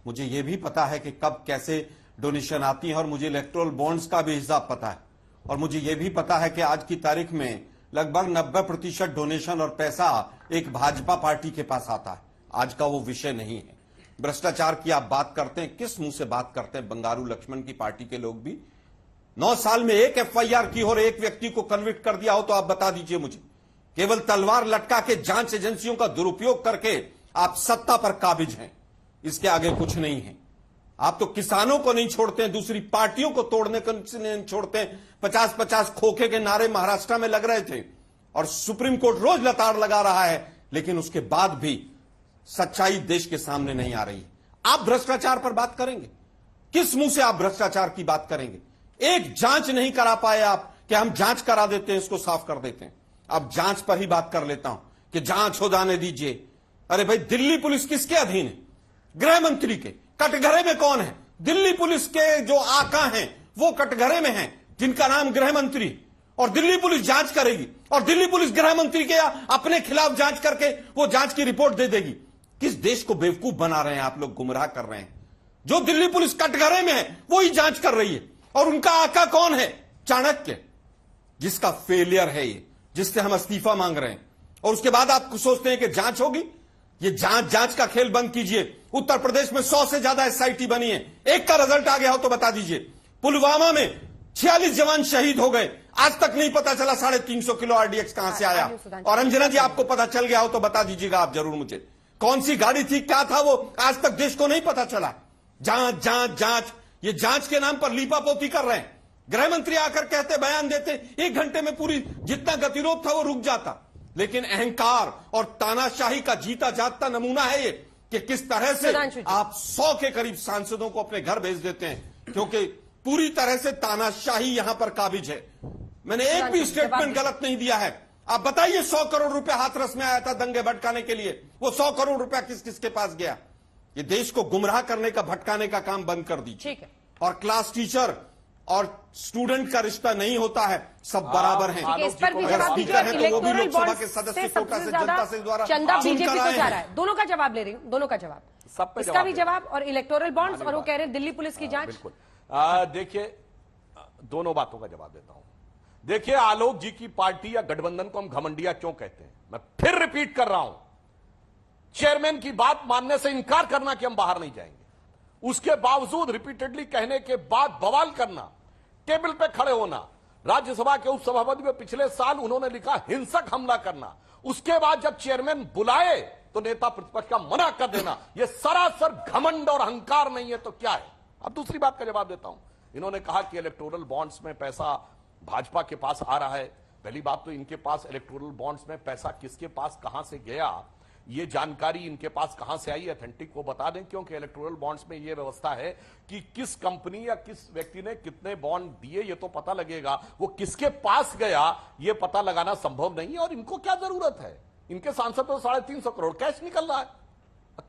मुझे यह भी पता है कि कब कैसे डोनेशन आती है, और मुझे इलेक्टोरल बॉन्ड्स का भी हिसाब पता है। और मुझे यह भी पता है कि आज की तारीख में लगभग 90% डोनेशन और पैसा एक भाजपा पार्टी के पास आता है। आज का वो विषय नहीं है। भ्रष्टाचार की आप बात करते हैं, किस मुंह से बात करते हैं? बंगारू लक्ष्मण की पार्टी के लोग भी 9 साल में एक FIR की और एक व्यक्ति को कन्विक्ट कर दिया हो तो आप बता दीजिए मुझे। केवल तलवार लटका के जांच एजेंसियों का दुरुपयोग करके आप सत्ता पर काबिज हैं, इसके आगे कुछ नहीं है। आप तो किसानों को नहीं छोड़ते हैं, दूसरी पार्टियों को तोड़ने को नहीं छोड़ते हैं। 50-50 खोखे के नारे महाराष्ट्र में लग रहे थे और सुप्रीम कोर्ट रोज लताड़ लगा रहा है, लेकिन उसके बाद भी सच्चाई देश के सामने नहीं आ रही है। आप भ्रष्टाचार पर बात करेंगे? किस मुंह से आप भ्रष्टाचार की बात करेंगे? एक जांच नहीं करा पाए आप कि हम जांच करा देते हैं, इसको साफ कर देते हैं। अब जांच पर ही बात कर लेता हूं कि जांच हो जाने दीजिए। अरे भाई, दिल्ली पुलिस किसके अधीन है? गृह मंत्री के। कटघरे में कौन है? दिल्ली पुलिस के जो आका हैं वो कटघरे में हैं, जिनका नाम गृह मंत्री। और दिल्ली पुलिस जांच करेगी, और दिल्ली पुलिस गृह मंत्री के अपने खिलाफ जांच करके वो जांच की रिपोर्ट दे देगी। किस देश को बेवकूफ बना रहे हैं आप लोग, गुमराह कर रहे हैं। जो दिल्ली पुलिस कटघरे में है वो ही जांच कर रही है, और उनका आका कौन है? चाणक्य। जिसका फेलियर है ये, जिससे हम इस्तीफा मांग रहे हैं, और उसके बाद आप सोचते हैं कि जांच होगी। ये जांच का खेल बंद कीजिए। उत्तर प्रदेश में 100 से ज्यादा एसआईटी बनी है, एक का रिजल्ट आ गया हो तो बता दीजिए। पुलवामा में 46 जवान शहीद हो गए, आज तक नहीं पता चला 350 किलो आरडीएक्स कहां से आया। और अंजना जी, आपको पता चल गया हो तो बता दीजिएगा आप जरूर मुझे, कौन सी गाड़ी थी, क्या था वो, आज तक देश को नहीं पता चला। जांच जांच जांच, ये जांच के नाम पर लीपापोती कर रहे हैं। गृह मंत्री आकर कहते, बयान देते, 1 घंटे में पूरी जितना गतिरोध था वो रुक जाता। लेकिन अहंकार और तानाशाही का जीता जागता नमूना है ये कि किस तरह से आप 100 के करीब सांसदों को अपने घर भेज देते हैं, क्योंकि पूरी तरह से तानाशाही यहां पर काबिज है। मैंने एक भी स्टेटमेंट गलत नहीं दिया है। आप बताइए, 100 करोड़ रुपया हाथरस में आया था दंगे भटकाने के लिए, वो 100 करोड़ रुपया किस किसके पास गया? ये देश को गुमराह करने का, भटकाने का काम बंद कर दीजिए। और क्लास टीचर और स्टूडेंट का रिश्ता नहीं होता है, सब बराबर हैं। इस पर भी जवाब दीजिए। इलेक्टोरल बॉन्ड से सबसे ज्यादा चंदा बीजेपी को जा रहा है। दोनों का जवाब ले रही हूं, दोनों का जवाब, इसका भी जवाब और इलेक्टोरल बॉन्ड्स, और वो कह रहे हैं दिल्ली पुलिस की जांच। देखिए, दोनों बातों का जवाब देता हूं। देखिए, आलोक जी की पार्टी या गठबंधन को हम घमंडिया क्यों कहते हैं, मैं फिर रिपीट कर रहा हूं। चेयरमैन की बात मानने से इनकार करना कि हम बाहर नहीं जाएंगे, उसके बावजूद रिपीटेडली कहने के बाद बवाल करना, टेबल पे खड़े होना, राज्यसभा के उपसभापति में पिछले साल उन्होंने लिखा हिंसक हमला करना, उसके बाद जब चेयरमैन बुलाए तो नेता प्रतिपक्ष का मना कर देना, यह सरासर घमंड और अहंकार नहीं है तो क्या है? अब दूसरी बात का जवाब देता हूं। इन्होंने कहा कि इलेक्टोरल बॉन्ड्स में पैसा भाजपा के पास आ रहा है। पहली बात तो इनके पास इलेक्टोरल बॉन्ड्स में पैसा किसके पास कहां से गया, ये जानकारी इनके पास कहां से आई, ऑथेंटिक वो बता दें, क्योंकि इलेक्टोरल बॉन्ड्स में ये व्यवस्था है कि किस कंपनी या किस व्यक्ति ने कितने बॉन्ड दिए ये तो पता लगेगा, वो किसके पास गया ये पता लगाना संभव नहीं है। और इनको क्या जरूरत है, इनके सांसद तो 350 करोड़ कैश निकल रहा है,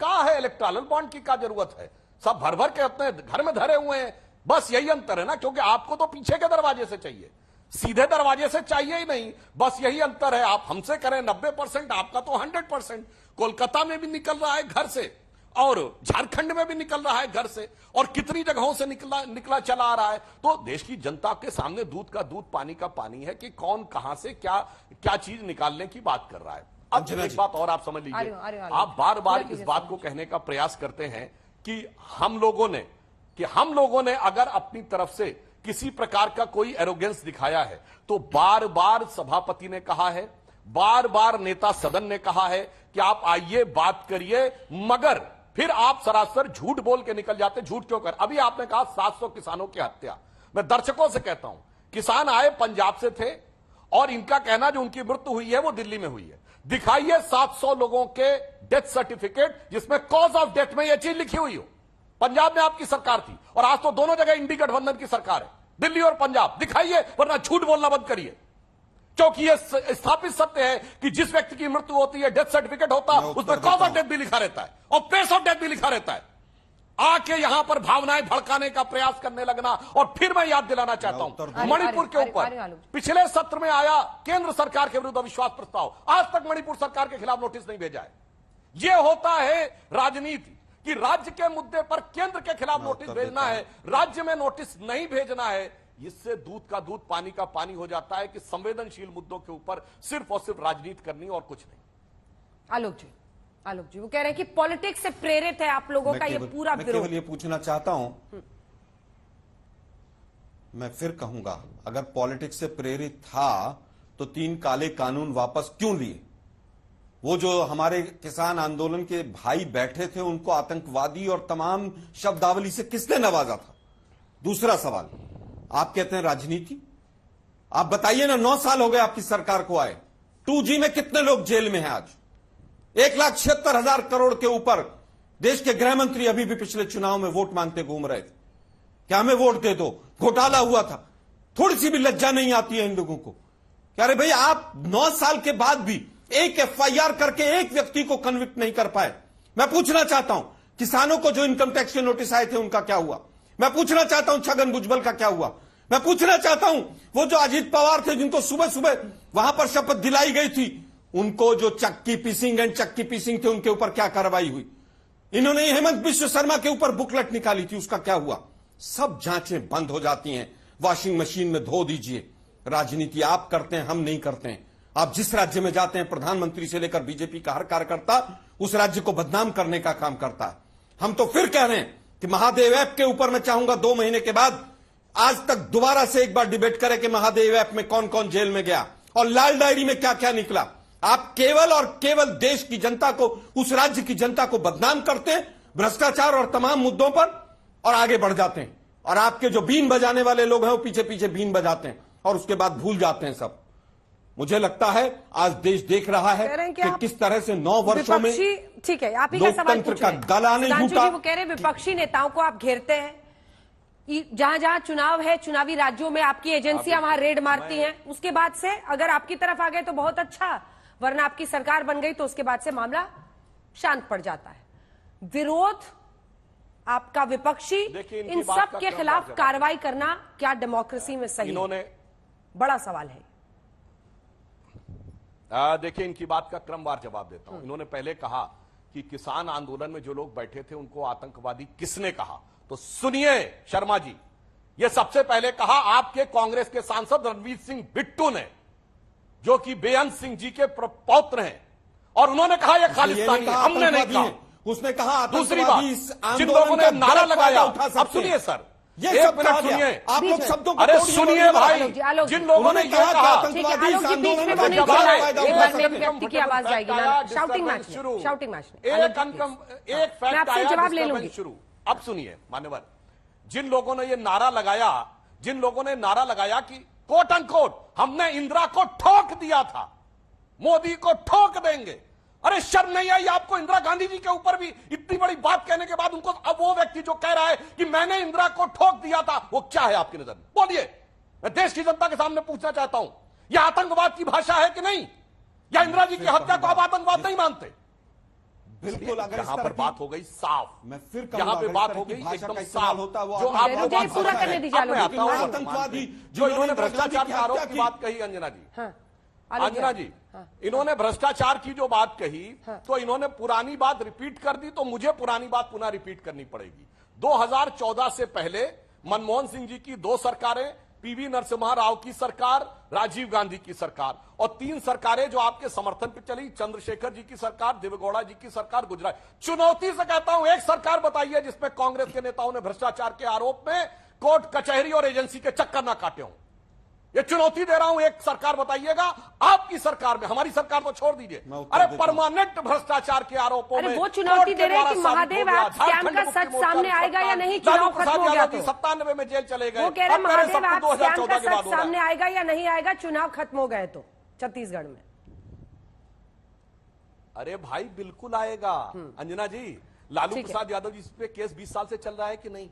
कहां है इलेक्टोरल बॉन्ड की क्या जरूरत है? सब भर भर के अपने घर में धरे हुए हैं। बस यही अंतर है ना, क्योंकि आपको तो पीछे के दरवाजे से चाहिए, सीधे दरवाजे से चाहिए ही नहीं। बस यही अंतर है, आप हमसे करें 90%, आपका तो 100%। कोलकाता में भी निकल रहा है घर से, और झारखंड में भी निकल रहा है घर से, और कितनी जगहों से निकला चला आ रहा है। तो देश की जनता के सामने दूध का दूध, पानी का पानी है कि कौन कहां से क्या चीज निकालने की बात कर रहा है। अब एक बात और आप समझ लीजिए, आप बार बार इस बात को कहने का प्रयास करते हैं कि हम लोगों ने अगर अपनी तरफ से किसी प्रकार का कोई एरोगेंस दिखाया है तो बार बार सभापति ने कहा है, बार बार नेता सदन ने कहा है कि आप आइए बात करिए, मगर फिर आप सरासर झूठ बोल के निकल जाते। झूठ क्यों कर? अभी आपने कहा 700 किसानों की हत्या। मैं दर्शकों से कहता हूं, किसान आए पंजाब से थे और इनका कहना जो उनकी मृत्यु हुई है वो दिल्ली में हुई है। दिखाइए 700 लोगों के डेथ सर्टिफिकेट जिसमें कॉज ऑफ डेथ में यह चीज लिखी हुई हो। पंजाब में आपकी सरकार थी और आज तो दोनों जगह इंडी गठबंधन की सरकार है, दिल्ली और पंजाब। दिखाइए, वरना झूठ बोलना बंद करिए, क्योंकि यह स्थापित सत्य है कि जिस व्यक्ति की मृत्यु होती है डेथ सर्टिफिकेट होता है, उसमें कॉज ऑफ डेथ भी लिखा रहता है और प्लेस ऑफ डेथ भी लिखा रहता है। आके यहां पर भावनाएं भड़काने का प्रयास करने लगना। और फिर मैं याद दिलाना चाहता हूं, मणिपुर के ऊपर पिछले सत्र में आया केंद्र सरकार के विरुद्ध अविश्वास प्रस्ताव, आज तक मणिपुर सरकार के खिलाफ नोटिस नहीं भेजा है। यह होता है राजनीति कि राज्य के मुद्दे पर केंद्र के खिलाफ नोटिस भेजना है, राज्य में नोटिस नहीं भेजना है। इससे दूध का दूध, पानी का पानी हो जाता है कि संवेदनशील मुद्दों के ऊपर सिर्फ और सिर्फ राजनीति करनी और कुछ नहीं। आलोक जी वो कह रहे हैं कि पॉलिटिक्स से प्रेरित है आप लोगों का ये पूरा विरोध। मैं केवल ये पूछना चाहता हूं, मैं फिर कहूंगा, अगर पॉलिटिक्स से प्रेरित था तो 3 काले कानून वापस क्यों लिए? वो जो हमारे किसान आंदोलन के भाई बैठे थे उनको आतंकवादी और तमाम शब्दावली से किसने नवाजा था? दूसरा सवाल, आप कहते हैं राजनीति, आप बताइए ना, 9 साल हो गए आपकी सरकार को आए, 2G में कितने लोग जेल में हैं आज? 1,76,000 करोड़ के ऊपर देश के गृह मंत्री अभी भी पिछले चुनाव में वोट मांगते घूम रहे थे, क्या हमें वोट दे दो, घोटाला हुआ था। थोड़ी सी भी लज्जा नहीं आती है इन लोगों को? क्या रे भाई, आप 9 साल के बाद भी एक FIR करके एक व्यक्ति को कन्विक्ट नहीं कर पाए। मैं पूछना चाहता हूं, किसानों को जो इनकम टैक्स के नोटिस आए थे उनका क्या हुआ? मैं पूछना चाहता हूं छगन भुजबल का क्या हुआ? मैं पूछना चाहता हूं वो जो अजीत पवार थे जिनको सुबह सुबह वहां पर शपथ दिलाई गई थी, उनको जो चक्की पीसिंग थे उनके ऊपर क्या कार्रवाई हुई? इन्होंने हेमंत बिश्व शर्मा के ऊपर बुकलेट निकाली थी, उसका क्या हुआ? सब जांचें बंद हो जाती हैं, वॉशिंग मशीन में धो दीजिए। राजनीति आप करते हैं, हम नहीं करते हैं। आप जिस राज्य में जाते हैं, प्रधानमंत्री से लेकर बीजेपी का हर कार्यकर्ता उस राज्य को बदनाम करने का काम करता है। हम तो फिर कह रहे हैं कि महादेव ऐप के ऊपर मैं चाहूंगा 2 महीने के बाद आज तक दोबारा से एक बार डिबेट करें कि महादेव ऐप में कौन कौन जेल में गया और लाल डायरी में क्या क्या निकला। आप केवल और केवल देश की जनता को, उस राज्य की जनता को बदनाम करते हैं भ्रष्टाचार और तमाम मुद्दों पर और आगे बढ़ जाते हैं। और आपके जो बीन बजाने वाले लोग हैं वो पीछे पीछे बीन बजाते हैं और उसके बाद भूल जाते हैं सब। मुझे लगता है आज देश देख रहा है कि किस तरह से 9 वर्षों में ठीक है, आप ही का सवाल लोकतंत्र का गला नहीं घुटा। वो कह रहे विपक्षी नेताओं को आप घेरते हैं, जहां जहां चुनाव है, चुनावी राज्यों में आपकी एजेंसियां वहां रेड मारती हैं, उसके बाद से अगर आपकी तरफ आ गए तो बहुत अच्छा, वरना आपकी सरकार बन गई तो उसके बाद से मामला शांत पड़ जाता है। विरोध आपका विपक्षी इन सब के खिलाफ कार्रवाई करना क्या डेमोक्रेसी में सही? इन्होंने बड़ा सवाल है। देखिए, इनकी बात का क्रमवार जवाब देता हूं। इन्होंने पहले कहा कि किसान आंदोलन में जो लोग बैठे थे उनको आतंकवादी किसने कहा, तो सुनिए शर्मा जी, यह सबसे पहले कहा आपके कांग्रेस के सांसद रणवीर सिंह बिट्टू ने, जो कि बेअंत सिंह जी के पौत्र हैं, और उन्होंने कहा यह खालिस्तानी है, हमने नहीं कहा। उसने कहा दूसरी बात, जिन लोगों ने नारा लगाया, अब सुनिए सर, ये एक सब मिनट सुनिए, आप लोग शब्दों को अरे सुनिए भाई, जिन लोगों ने यह कहा व्यक्ति की आवाज जाएगी, शाउटिंग मैच एक फैक्ट आया शुरू। अब सुनिए मान्यवर, जिन लोगों ने यह नारा लगाया कि कोट अनकोट हमने इंदिरा को ठोक दिया था, मोदी को ठोक देंगे, अरे शर्म नहीं आई आपको? इंदिरा गांधी जी के ऊपर भी इतनी बड़ी बात कहने के बाद उनको अब वो व्यक्ति जो कह रहा है कि मैंने इंदिरा को ठोक दिया था, वो क्या है आपकी नजर में? बोलिए, मैं देश की जनता के सामने पूछना चाहता हूं, यह आतंकवाद की भाषा है कि नहीं? या इंदिरा जी की हत्या को आप आतंकवाद नहीं मानते? बिल्कुल, अगर यहां पर बात हो गई साफ, मैं फिर यहां पे बात हो गई एकदम साफ होता है, जो आपको पूरा करने दीजिए। आतंकवादी जो इन्होंने भ्रष्टाचार के आरोप की बात कही, अंजना जी, इन्होंने भ्रष्टाचार की जो बात कही, तो इन्होंने पुरानी बात रिपीट कर दी, तो मुझे पुरानी बात पुनः रिपीट करनी पड़ेगी। 2014 से पहले मनमोहन सिंह जी की 2 सरकारें, पीवी नरसिम्हा राव की सरकार, राजीव गांधी की सरकार, और 3 सरकारें जो आपके समर्थन पे चली, चंद्रशेखर जी की सरकार, देवेगौड़ा जी की सरकार, गुजरात। चुनौती से कहता हूं, एक सरकार बताइए जिसमें कांग्रेस के नेताओं ने भ्रष्टाचार के आरोप में कोर्ट कचहरी और एजेंसी के चक्कर ना काटे हों। ये चुनौती दे रहा हूं, एक सरकार बताइएगा आपकी सरकार में, हमारी सरकार तो छोड़ दीजिए, अरे परमानेंट भ्रष्टाचार के आरोपों में वो चुनौती दे रहे हैं कि महादेव ऐप स्कैम का सच सामने आएगा या नहीं, चुनाव खत्म हो गया तो 97 में जेल चले गए। वो कह रहे हैं महादेव ऐप स्कैम का सच सामने आएगा या नहीं आएगा, चुनाव खत्म हो गए तो छत्तीसगढ़ में। अरे भाई बिल्कुल आएगा अंजना जी। लालू प्रसाद यादव जी पे केस 20 साल से चल रहा है कि नहीं?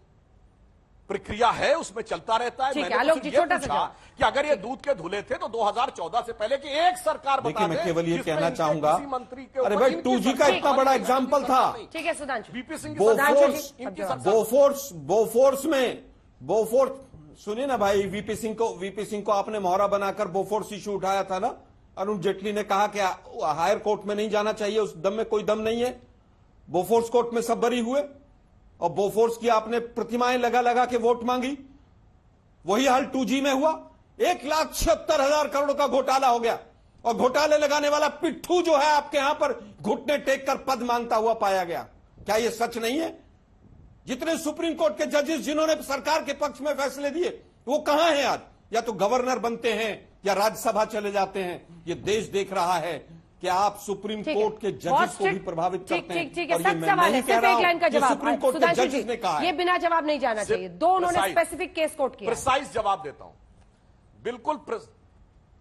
प्रक्रिया है, उसमें चलता रहता है। मैंने तो ये पूछा कि अगर ये दूध के धुले थे तो 2014 से पहले की एक सरकार बता दे। मैं केवल ये कहना चाहूंगा, मंत्री के अरे भाई 2G का इतना बड़ा एग्जाम्पल था। ठीक है सुधांशु, वीपी सिंह बोफोर्स सुनिए ना भाई, वीपी सिंह को आपने मोहरा बनाकर बोफोर्स इशू उठाया था ना। अरुण जेटली ने कहा कि हायर कोर्ट में नहीं जाना चाहिए, उस दम में कोई दम नहीं है। बोफोर्स कोर्ट में सब बरी हुए और बोफोर्स की आपने प्रतिमाएं लगा लगा के वोट मांगी। वही हाल 2G में हुआ। 1,76,000 करोड़ का घोटाला हो गया और घोटाले लगाने वाला पिट्ठू जो है आपके यहां पर घुटने टेक कर पद मांगता हुआ पाया गया। क्या यह सच नहीं है? जितने सुप्रीम कोर्ट के जजेस जिन्होंने सरकार के पक्ष में फैसले दिए वो कहां हैं आज? या तो गवर्नर बनते हैं या राज्यसभा चले जाते हैं। ये देश देख रहा है कि आप सुप्रीम कोर्ट के जजेस को भी प्रभावित करते हैं। ठीक है, सच सवाल है, सिर्फ एक लाइन का जवाब। सुप्रीम कोर्ट के जजेस ने कहा ये बिना जवाब नहीं जाना चाहिए। 2 उन्होंने स्पेसिफिक केस कोट किया। प्रिसाइज जवाब देता हूं, बिल्कुल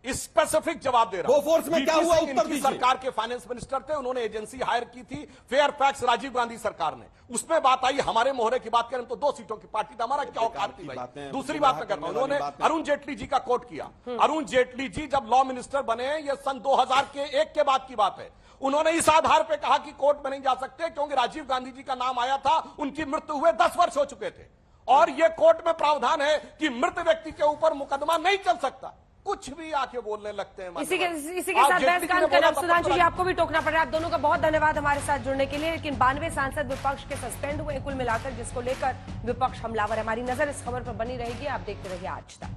स्पेसिफिक जवाब दे रहा हूं। बोफोर्स में क्या हुआ उत्तर दीजिए। सरकार के फाइनेंस मिनिस्टर थे, उन्होंने एजेंसी हायर की थी, फेयरफैक्स राजीव गांधी सरकार ने। उसमें बात आई, हमारे मोहरे की बात करें तो 2 सीटों की पार्टी था, हमारा क्या औकात थी भाई। दूसरी बात मैं कहता हूं, उन्होंने अरुण जेटली जी का कोट किया। अरुण जेटली जी जब लॉ मिनिस्टर बने, यह सन 2001 के बाद की बात है, उन्होंने इस आधार पर कहा कि कोर्ट में नहीं जा सकते क्योंकि राजीव गांधी जी का नाम आया था, उनकी मृत्यु हुए 10 वर्ष हो चुके थे और यह कोर्ट में प्रावधान है कि मृत व्यक्ति के ऊपर मुकदमा नहीं चल सकता। कुछ भी आके बोलने लगते हैं। इसी के साथ बहस का अंत करना। सुधांशु जी, आपको भी टोकना पड़ रहा है। आप दोनों का बहुत धन्यवाद हमारे साथ जुड़ने के लिए। लेकिन 92 सांसद विपक्ष के सस्पेंड हुए कुल मिलाकर, जिसको लेकर विपक्ष हमलावर है। हमारी नजर इस खबर पर बनी रहेगी। आप देखते रहिए आज तक।